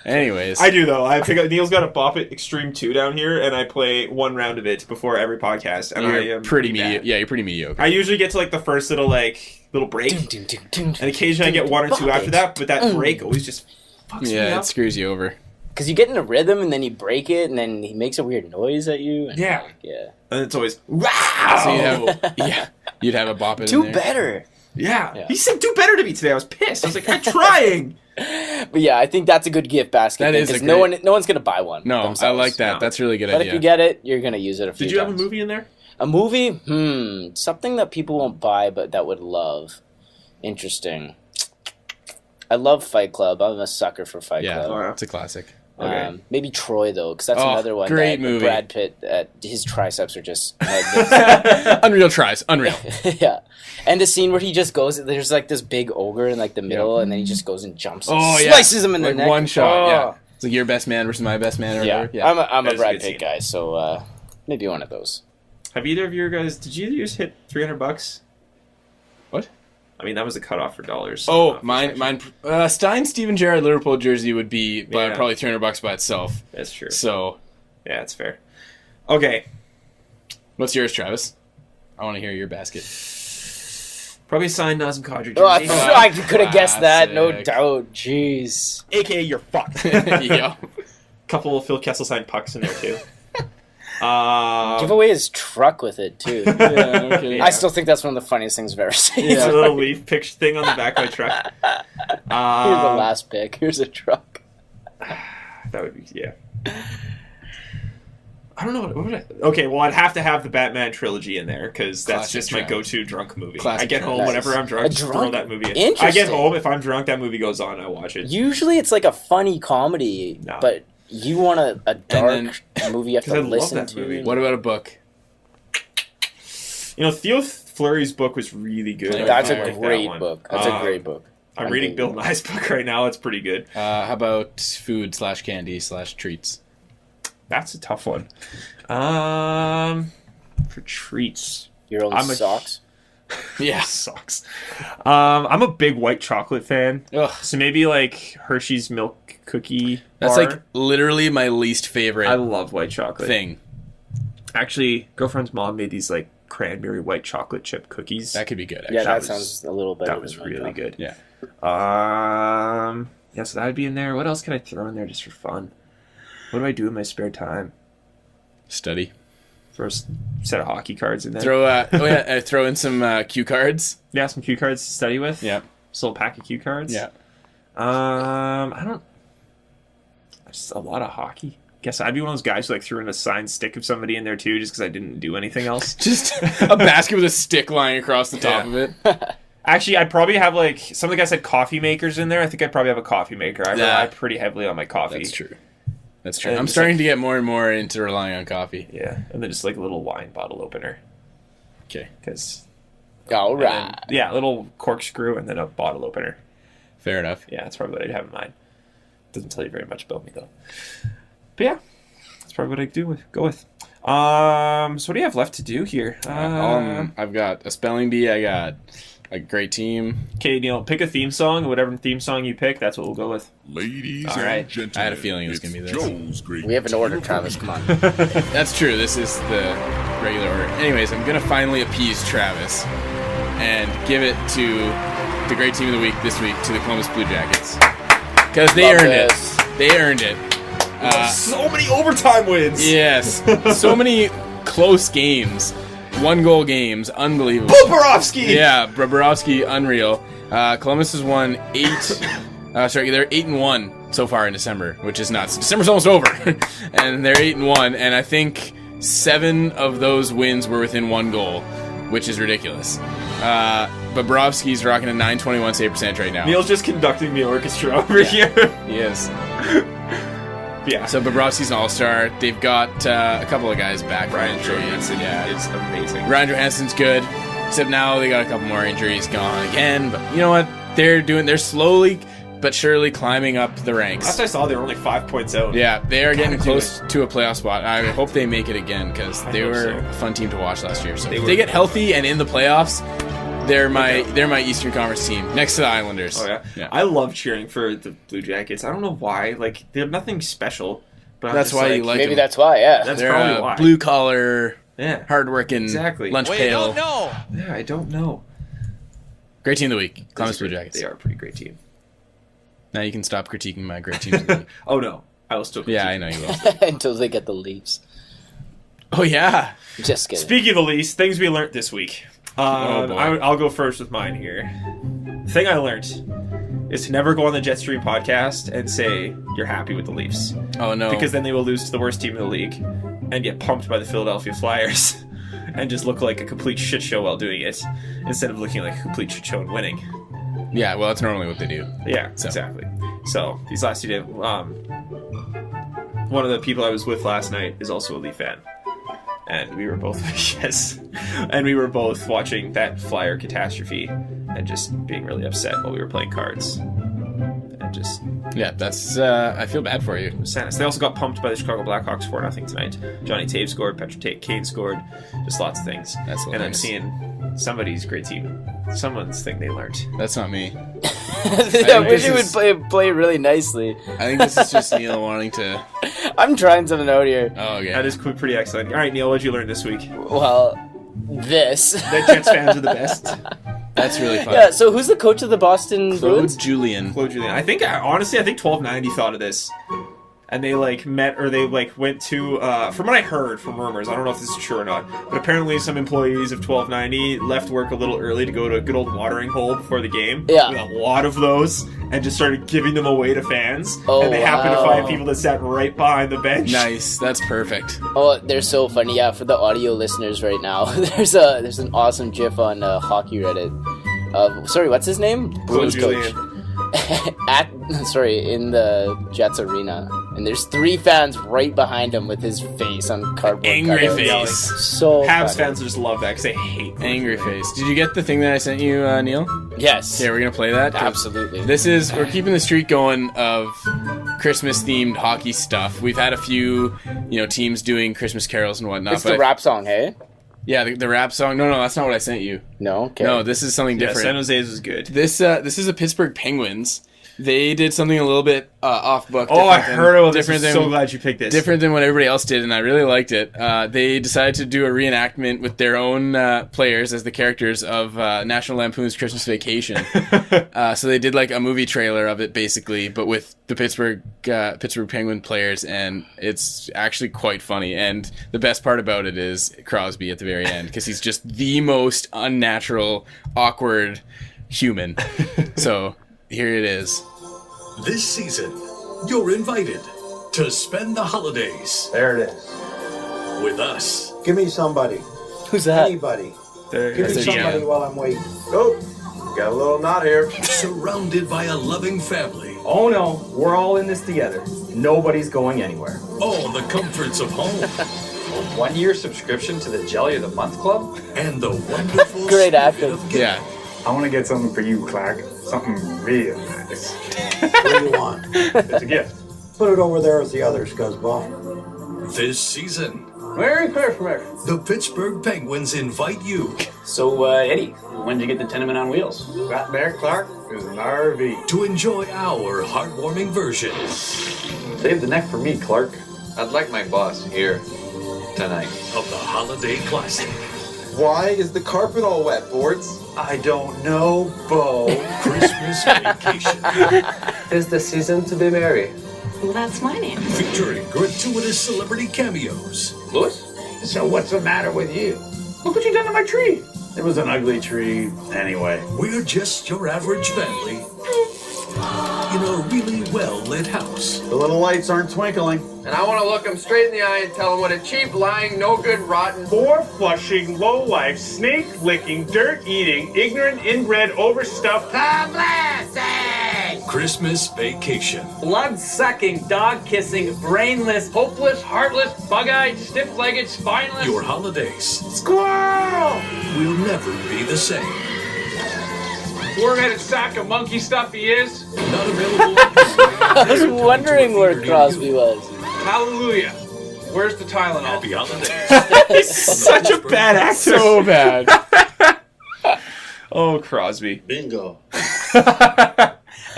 Anyways, I do though. I pick up Neil's got a Bop It Extreme 2 down here, and I play one round of it before every podcast. And I you're am pretty bad. mediocre. Yeah, you're pretty mediocre. I usually get to like the first little break, and occasionally I get one or two after that. But that break always just fucks me Yeah, up. it screws you over. Because you get in a rhythm and then you break it and then he makes a weird noise at you. And Yeah. Yeah. And it's always wow. So you'd have a bop it. Do in there. better. Yeah. Yeah. He said do better to me today. I was pissed. I was like, I'm trying. But yeah, I think that's a good gift basket. That is a because great- no one's gonna buy one. No, themselves. I like that. No. That's a really good But idea. if you get it, you're gonna use it a few Did you have a times. movie in there? A movie? Something that people won't buy but that would love. Interesting. I love Fight Club. I'm a sucker for Fight yeah, Club. it's a classic. Okay. Maybe Troy though, because that's Oh, another one. great that movie. Brad Pitt, his triceps are just magnificent. Unreal tries. Unreal. Yeah, and the scene where he just goes, there's like this big ogre in like the middle, and then he just goes and jumps, and Oh yeah, slices him in the like neck. one shot. Oh. Yeah, it's like your best man versus my best man. Or Yeah, whatever. Yeah. I'm That a is a Brad good Pitt scene. guy, so maybe one of those. Have either of your guys? Did you just hit $300? What? I mean, that was the cutoff for dollars. Oh, mine. Stein Steven Gerrard Liverpool jersey would be Yeah. probably $300 by itself. That's true. So, Yeah, that's fair. Okay. what's yours, Travis? I want to hear your basket. Probably signed Nazem Kadri jersey. Oh, I could have guessed that, no Classic. doubt. Jeez. AKA you're fucked. Yeah. Couple of Phil Kessel signed pucks in there too. Give away his truck with it too. Yeah, okay. I still think that's one of the funniest things I've ever seen. It's a little leaf picture thing on the back of my truck. Here's the last pick. Here's a truck. That would be, yeah. I don't know. What would I, okay, well, I'd have to have the Batman trilogy in there because that's Classic just my Travis. go-to drunk movie. Classic I get home Travis. whenever I'm drunk, A just throw drunk- that movie in. I get Interesting. home, if I'm drunk, that movie goes on, I watch it. Usually it's like a funny comedy, No. but you want a dark movie you have 'Cause to I love listen that to. movie. What about a book? You know, Theo Fleury's book was really good. I That's really a like that great one. book. That's a great book. I'm reading Bill Nye's book right now. It's pretty good. How about food/candy/treats? That's a tough one. For treats. Your own I'm a- socks. Yeah. Sucks. I'm a big white chocolate fan. Ugh. So maybe like Hershey's milk cookie That's bar. like literally my least favorite I love white chocolate. thing. Actually, girlfriend's mom made these like cranberry white chocolate chip cookies. That could be good. Actually. Yeah, that was- sounds a little better. That was than mine, really though. good. Yeah. Yeah, so that would be in there. What else can I throw in there just for fun? What do I do in my spare time? Study. Throw a set of hockey cards in there. Throw in some cue cards. Yeah, some cue cards to study with. Yeah. Just a little pack of cue cards. Yeah. I don't. Just a lot of hockey. Guess I'd be one of those guys who like threw in a signed stick of somebody in there too, just because I didn't do anything else. Just a basket with a stick lying across the top of it. Actually, I'd probably have like some of the guys had coffee makers in there. I think I'd probably have a coffee maker. I Yeah. rely pretty heavily on my coffee. That's true. That's true. And I'm just starting to get more and more into relying on coffee. Yeah, and then just like a little wine bottle opener, Okay. because All right. yeah, a little corkscrew and then a bottle opener. Fair enough. Yeah, that's probably what I'd have in mind. Doesn't tell you very much about me though. But yeah, that's probably what I'd go with. So what do you have left to do here? I've got a spelling bee. I got a great team. Okay, Neil, pick a theme song. Whatever theme song you pick, that's what we'll go with. Ladies All right. and gentlemen, I had a feeling it was gonna be this. Joe's great. We have an order, Travis. Come on. That's true. This is the regular order. Anyways, I'm going to finally appease Travis and give it to the great team of the week this week to the Columbus Blue Jackets. Because they Love earned this. it. They earned it. So many overtime wins. Yes. So many close games. 1-goal games. Unbelievable. Bobrovsky. Yeah, Bobrovsky, unreal. Columbus has won 8. They're 8-1 so far in December, which is nuts. December's almost over, and they're 8-1, and I think 7 of those wins were within 1 goal, which is ridiculous. Bobrovsky's rocking a .921 save percentage right now. Neil's just conducting the orchestra over here. He is. Yeah. So Bobrovsky's an all-star. They've got a couple of guys back. Ryan Johansson Yeah. is amazing. Ryan Johansson's good, except now they got a couple more injuries gone again. But you know what? They're slowly but surely climbing up the ranks. Last I saw, they were only 5 points out. Yeah, they are getting do close to a playoff spot. I hope they make it again because I they hope were so. a fun team to watch last year. So They if were. they get healthy and in the playoffs, they're my Eastern Conference team next to the Islanders. Oh yeah. Yeah. I love cheering for the Blue Jackets. I don't know why. Like they're nothing special, but I'm That's just why you like Maybe them. that's why, yeah. That's They're probably why. blue collar, Yeah. hardworking, Exactly. lunch Well, you pail. don't know. Yeah, I don't know. Great team of the week, Columbus Blue Jackets. They are a pretty great team. Now you can stop critiquing my great teams of the week. Oh no, I will still. Yeah, I critique. know you will. Until they get the Leafs. Oh yeah. Just kidding. Speaking of the Leafs, things we learned this week. boy. I'll go first with mine here. The thing I learned is to never go on the JetStream podcast and say you're happy with the Leafs, Oh no. because then they will lose to the worst team in the league and get pumped by the Philadelphia Flyers and just look like a complete shit show while doing it, instead of looking like a complete shit show and winning. Yeah, well, that's normally what they do. Yeah, So. exactly. So these last 2 days, one of the people I was with last night is also a Leaf fan, and we were both and we were both watching that Flyer catastrophe and just being really upset while we were playing cards, and just Yeah, that's. I feel bad for you. sadness. They also got pumped by the Chicago Blackhawks 4-0 tonight. Johnny Taves scored, Patrick Kane scored, just lots of things. That's and I'm hilarious. seeing somebody's great team, someone's thing they learned. That's not me. I wish this he would is- play really nicely. I think this is just Neil wanting to. I'm trying something out here. Oh, okay. That is pretty excellent. All right, Neil, what did you learn this week? Well, this. That Jets fans are the best. That's really fun. Yeah, so who's the coach of the Boston Claude Bruins? Julien. Claude Julien. I think 1290 thought of this. and they like met, or they like went to. From what I heard from rumors, I don't know if this is true or not, but apparently some employees of 1290 left work a little early to go to a good old watering hole before the game. Yeah. With a lot of those, and just started giving them away to fans. Oh, and they happened to wow. find people that sat right behind the bench. Nice. That's perfect. Oh, they're so funny. Yeah, for the audio listeners right now, there's an awesome GIF on hockey Reddit. Sorry, what's his name? Bruins coach. In the Jets arena, and there's 3 fans right behind him with his face on cardboard. Angry cutouts. face. So Habs funny. fans just love that because they hate them. Angry face. Did you get the thing that I sent you, Neil? Yes. Yeah, we're gonna play that. Absolutely. We're keeping the streak going of Christmas themed hockey stuff. We've had a few, teams doing Christmas carols and whatnot. It's the rap song, hey? Yeah, the rap song. No, that's not what I sent you. No? Okay. No, this is something Yeah, different. San Jose's was good. This is the Pittsburgh Penguins. They did something a little bit off book. Oh, I heard about this. different I'm so glad you picked this. Different than what everybody else did, and I really liked it. They decided to do a reenactment with their own players as the characters of National Lampoon's Christmas Vacation. So they did like a movie trailer of it, basically, but with the Pittsburgh Penguin players, and it's actually quite funny. And the best part about it is Crosby at the very end, because he's just the most unnatural, awkward human. So here it is. This season, you're invited to spend the holidays There it is. with us. Give me somebody. Who's that? Anybody. There- Give me That's a somebody jam. while I'm waiting. Oh, got a little knot here. Surrounded by a loving family. Oh no, we're all in this together. Nobody's going anywhere. All the comforts of home. A 1-year subscription to the Jelly of the Month Club? And the wonderful Great spirit acting. of giving. Yeah. I want to get something for you, Clark. Something real nice. What do you want? It's a gift. Put it over there with the others, Guzball. This season, Merry Christmas. the Pittsburgh Penguins invite you So, Eddie, when did you get the tenement on wheels? That there, Clark, is an RV. to enjoy our heartwarming version Save the neck for me, Clark. I'd like my boss here tonight. of the holiday classic. Why is the carpet all wet, Boards? I don't know, Bo. Christmas Vacation. 'Tis the season to be merry. Well, that's my name. Featuring gratuitous celebrity cameos. Louis? So what's the matter with you? Look what you done to my tree. It was an ugly tree anyway. We're just your average family in a really well-lit house. The little lights aren't twinkling. And I want to look him straight in the eye and tell him what a cheap, lying, no good, rotten... Whore-flushing, low-life, snake-licking, dirt-eating, ignorant, inbred, overstuffed... Christmas Vacation. Blood-sucking, dog-kissing, brainless, hopeless, heartless, bug-eyed, stiff-legged, spineless... Your holidays Squirrel! will never be the same. Four-headed sack of monkey stuff he is. Not available. I was wondering where Crosby was. Hallelujah. Where's the Tylenol? Happy holidays. He's such a bad actor. So bad. Oh, Crosby. Bingo.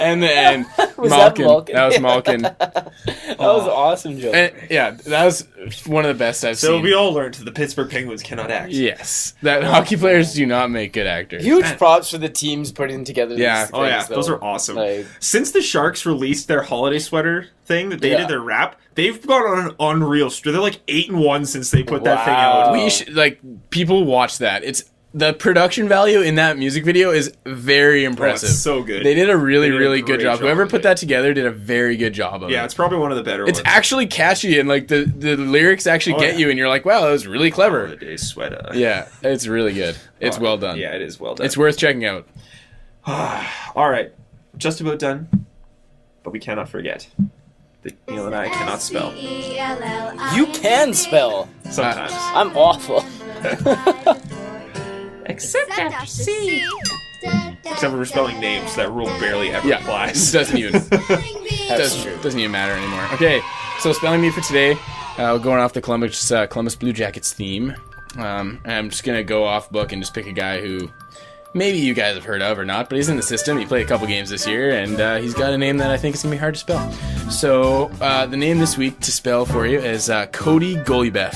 And then Was that Malkin. Malkin? That was Malkin. That was awesome, Joe. And, yeah, that was one of the best I've So seen. we all learned the Pittsburgh Penguins cannot act. Yes, that hockey players do not make good actors. Huge props for the teams putting together Yeah. these Oh yeah, things, though. those are awesome. Like, Since the Sharks released their holiday sweater thing that they Yeah. did their wrap, they've gone on an unreal streak. They're like 8-1 since they put that thing Wow. out. We should, people watch that. It's the production value in that music video is very impressive. so good. They did a really, They did a really good great job. job Whoever with put it. that together did a very good job of it. Yeah, it's probably one of the better It's ones. actually catchy and the lyrics actually Oh, get yeah. you and you're like, wow, that was really clever. Holiday sweater. Yeah, it's really good. It's well done. Yeah, it is well done. It's worth checking out. All right, just about done, but we cannot forget that Neil and I cannot spell. you can spell. Sometimes. I'm awful. Except after C. Except for spelling names, that rule barely ever Yeah, applies. doesn't even doesn't even matter anymore. Okay, so spelling bee for today. Going off the Columbus Blue Jackets theme. I'm just gonna go off book and just pick a guy who maybe you guys have heard of or not, but he's in the system. He played a couple games this year, and he's got a name that I think is gonna be hard to spell. So the name this week to spell for you is Cody Golubeff.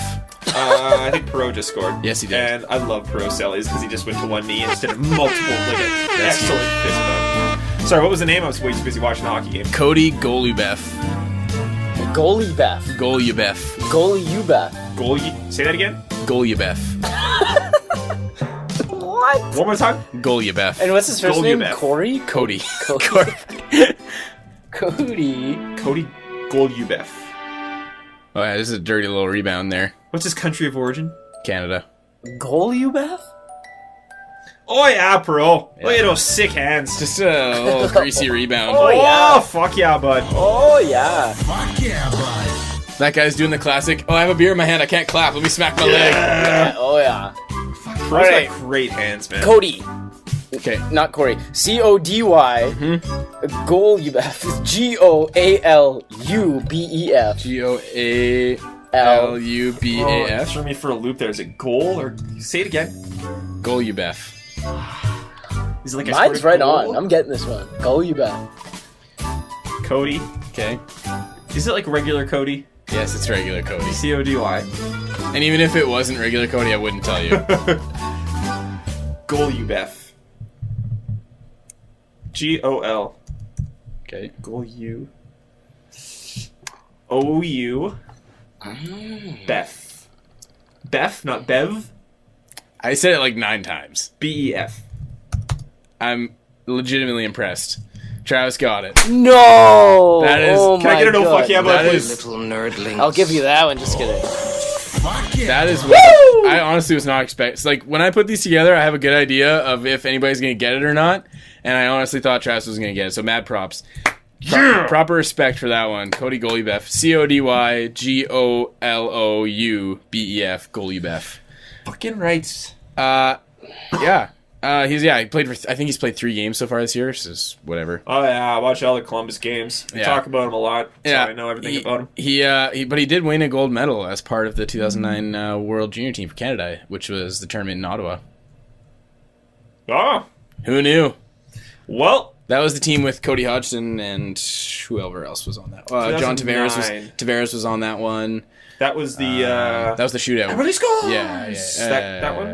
I think Perot just scored. Yes, he did. And I love Perot Sellies because he just went to one knee instead of multiple, like an excellent fist bump. Sorry, what was the name? I was way too busy watching the hockey game. Cody Golubeff. Golubev. Golubev. Golubev. Say that again? Golubev. What? One more time? Golubev. And what's his first name? Golubev. Corey? Cody. Cody. Cody Golubev. Oh yeah, this is a dirty little rebound there. What's his country of origin? Canada. Golubev? Oh yeah, bro. Yeah. Look at those sick hands. Just a little greasy rebound. Oh, yeah. Fuck yeah, bud. Oh, yeah. Fuck yeah, bud. That guy's doing the classic, oh, I have a beer in my hand, I can't clap, let me smack my leg. Yeah. Oh, yeah. Bro's Alright. got great hands, man. Cody. Okay. Not Corey. C-O-D-Y. Golubev. G-O-A-L-U-B-E-F. G-O-A-L-U-B-A-F. Threw me for a loop there. Is it goal or say it again? Golubev. Is it like I Mine's scored a right goal? on. I'm getting this one. Golubev. Cody. Okay. Is it like regular Cody? Yes, it's regular Cody. C-O-D-Y. And even if it wasn't regular Cody, I wouldn't tell you. Golubev. G-O-L. Okay. Golu. O-U. Beth. Beth, not Bev. I said it like 9 times. B-E-F. I'm legitimately impressed. Travis got it. No! That is- Oh Can I my get a no God. fuck yeah, bud, That please? is- Little nerdlings. I'll give you that one. Just kidding. Fuck yeah. That is what I honestly was not expecting. Like, when I put these together, I have a good idea of if anybody's going to get it or not. And I honestly thought Travis was going to get it. So mad props. Proper respect for that one. Cody Golubev. C-O-D-Y-G-O-L-O-U-B-E-F. Golubev. Fucking right. Yeah. He played for, I think he's played 3 games so far this year. So it's whatever. Oh yeah, I watch all the Columbus games. We Yeah. talk about him a lot. So Yeah. I know everything about him. But he did win a gold medal as part of the 2009 World Junior Team for Canada, which was the tournament in Ottawa. Oh, Who knew? well, That was the team with Cody Hodgson and whoever else was on that. John Tavares 2009. was on that one. that was the That was the shootout. Everybody scores! Yeah. That one?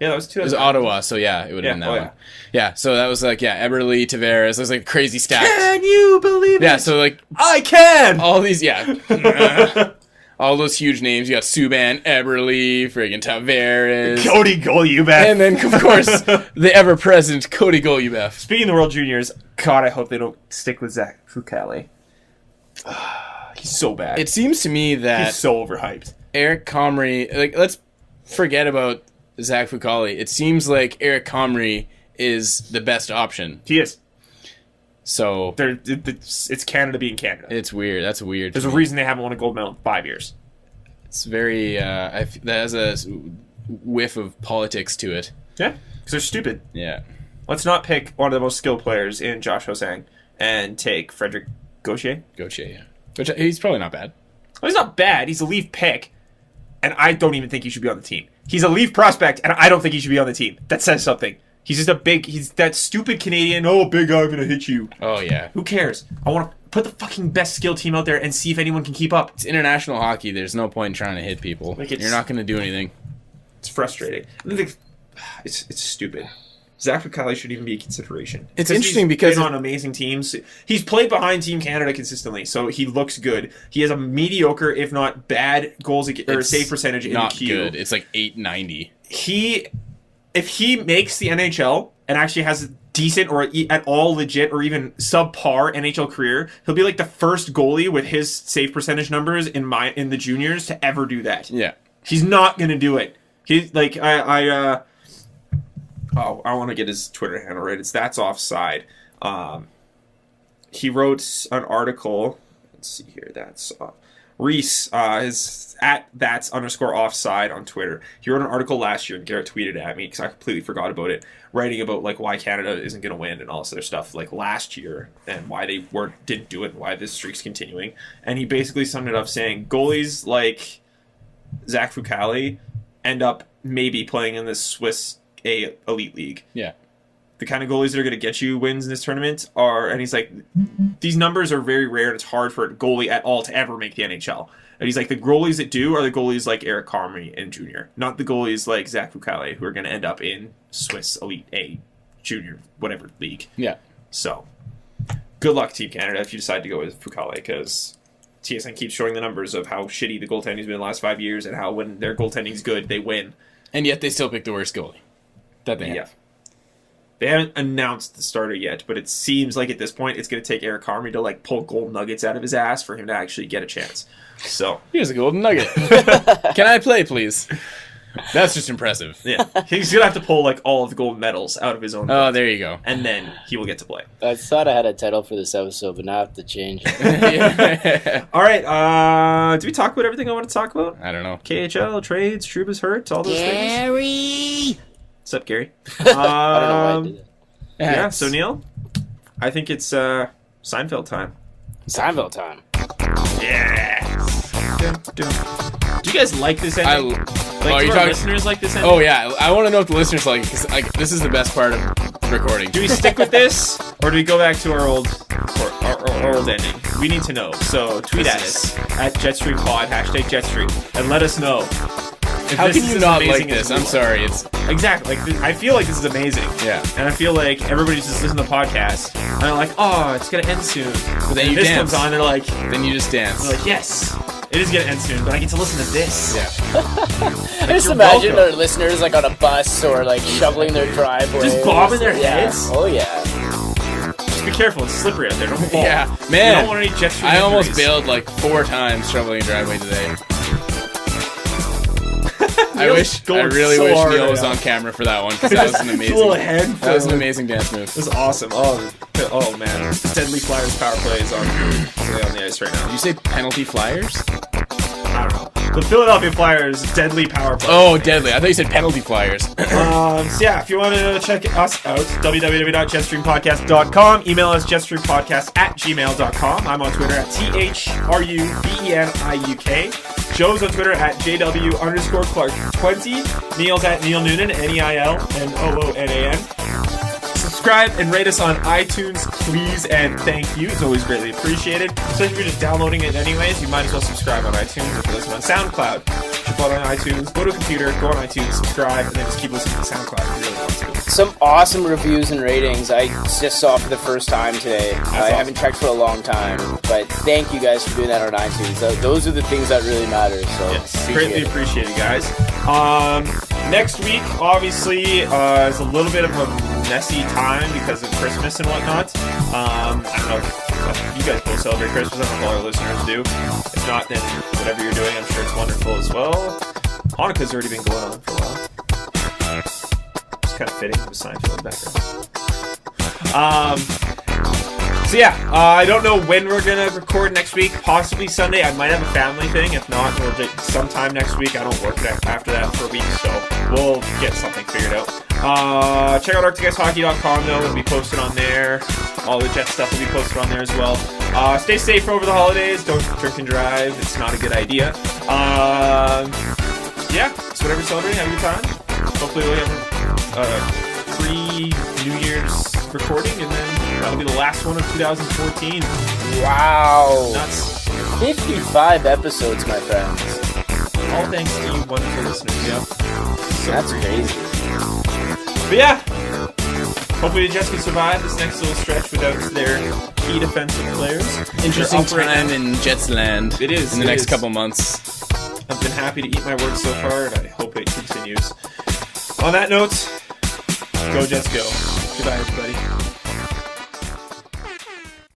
Yeah, that was It 2009. was Ottawa, so yeah, it would have been that oh, one. yeah. Yeah, so that was like, Eberle, Tavares. It was like crazy stacked. Can you believe Yeah, it? so like I can! all these, all those huge names. You got Subban, Eberle, friggin' Tavares. Cody Golubev. And then, of course, the ever-present Cody Golubev. Speaking of the World Juniors, God, I hope they don't stick with Zach Fucale. He's so bad. It seems to me that He's so overhyped. Eric Comrie, like, let's forget about Zach Fucale. It seems like Eric Comrie is the best option. He is. So It's Canada being Canada. it's weird. That's weird. There's a reason they haven't won a gold medal in 5 years. It's very. That has a whiff of politics to it. Yeah, because they're stupid. Yeah. Let's not pick one of the most skilled players in Josh Hosang and take Frederick Gauthier. Gauthier, yeah. Which he's probably not bad. Well, he's not bad. He's a Leaf pick, and I don't even think he should be on the team. He's a Leaf prospect, and I don't think he should be on the team. That says something. He's just he's that stupid Canadian, oh, big guy, I'm going to hit you. Oh yeah. Who cares? I want to put the fucking best skill team out there and see if anyone can keep up. It's international hockey. There's no point in trying to hit people. Like, it's- You're not going to do anything. It's frustrating. It's stupid. Zach Fucale should even be a consideration. It's interesting because he's been on amazing teams. He's played behind Team Canada consistently, so he looks good. He has a mediocre, if not bad, goals or save percentage in the not queue. good. It's like 890. If he makes the NHL and actually has a decent or at all legit or even subpar NHL career, he'll be like the first goalie with his save percentage numbers in the juniors to ever do that. Yeah. He's not gonna do it. He's like I want to get his Twitter handle right. It's That's Offside. He wrote an article. Let's see here. That's Reese is at That's_offside on Twitter. He wrote an article last year and Garrett tweeted at me because I completely forgot about it, writing about like why Canada isn't going to win and all this other stuff like last year and why they didn't do it and why this streak's continuing. And he basically summed it up saying goalies like Zach Fucale end up maybe playing in the Swiss elite league. Yeah. The kind of goalies that are going to get you wins in this tournament are, and he's like, these numbers are very rare and it's hard for a goalie at all to ever make the NHL. And he's like, the goalies that do are the goalies like Eric Comrie and Junior, not the goalies like Zach Fucale who are going to end up in Swiss Elite A Junior, whatever league. Yeah. So, good luck, Team Canada, if you decide to go with Fucale, because TSN keeps showing the numbers of how shitty the goaltending's been the last 5 years and how when their goaltending's good, they win. And yet they still pick the worst goalie that they have. They haven't announced the starter yet, but it seems like at this point it's going to take Eric Harmey to like pull gold nuggets out of his ass for him to actually get a chance. So here's a golden nugget. Can I play, please? That's just impressive. Yeah, he's going to have to pull like all of the gold medals out of his own. Oh, there you go. And then he will get to play. I thought I had a title for this episode, but now I have to change it. All right, do we talk about everything I want to talk about? I don't know. KHL, trades, Trouba's hurt, all those things. What's up, Gary? I don't know why I did that. Yeah, so Neil, I think it's Seinfeld time. Seinfeld time. Yeah. Do you guys like this ending? Are you our talking listeners like this ending? Oh yeah, I want to know if the listeners like it, because this is the best part of recording. Do we stick with this, or do we go back to our old ending? We need to know. So tweet at us at JetStreamPod, #JetStream, and let us know. How can you not like this? I'm sorry. It's exactly like I feel like this is amazing. Yeah, and I feel like everybody's just listening to the podcast and they're like, oh, it's gonna end soon. But then and you this dance. comes on, and they're like, then you just dance. They're like, yes, it is gonna end soon, but I get to listen to this. Yeah. I just imagine our listeners like on a bus or like shoveling their driveway, just bobbing their heads. Oh yeah. Just be careful, it's slippery out there. Don't fall. Yeah, man. You don't want any jet stream I almost injuries. bailed like 4 times shoveling a driveway today. I really wish Neil was on camera for that one, because that was an amazing. That was an amazing dance move. It was awesome. Oh man, Deadly Flyers power play is on the ice right now. Did you say penalty Flyers? I don't know. The Philadelphia Flyers deadly power play. Oh, deadly! I thought you said penalty Flyers. So yeah, if you want to check us out, www.jetstreampodcast.com. Email us jetstreampodcast@gmail.com. I'm on Twitter at THRUBENIUK. Joe's on Twitter at JW_Clark20. Neil's at Neil Noonan, NEILNOONAN. Subscribe and rate us on iTunes, please, and thank you. It's always greatly appreciated. Especially if you're just downloading it anyways, you might as well subscribe on iTunes if you listen on SoundCloud. Check out on iTunes, go to a computer, go on iTunes, subscribe, and then just keep listening to SoundCloud if you really want to. Some awesome reviews and ratings I just saw for the first time today. I haven't checked for a long time, but thank you guys for doing that on iTunes. Those are the things that really matter. So yes, greatly appreciated, guys. Next week, obviously, is a little bit of a messy time because of Christmas and whatnot. I don't know if you guys both celebrate Christmas. I don't know if all our listeners do. If not, then whatever you're doing, I'm sure it's wonderful as well. Hanukkah's already been going on for a while. It's kind of fitting with Seinfeld background. So yeah, I don't know when we're gonna record next week. Possibly Sunday. I might have a family thing. If not, we'll just sometime next week. I don't work after that for a week, so we'll get something figured out. Check out ArcticIceHockey.com though. It'll be posted on there. All the Jet stuff will be posted on there as well. Stay safe over the holidays. Don't drink and drive. It's not a good idea. Yeah, so whatever you're celebrating, have a good time. Hopefully we'll have pre-New Year's recording, and then that'll be the last one of 2014. Wow. Nuts. 55 episodes, my friends. All thanks to you wonderful listeners. Yep. So that's crazy. But yeah, hopefully the Jets can survive this next little stretch without their key defensive players. Interesting time in Jets land. It is. In the next couple months. I've been happy to eat my words so far, and I hope it continues. On that note, go Jets go. Goodbye, everybody.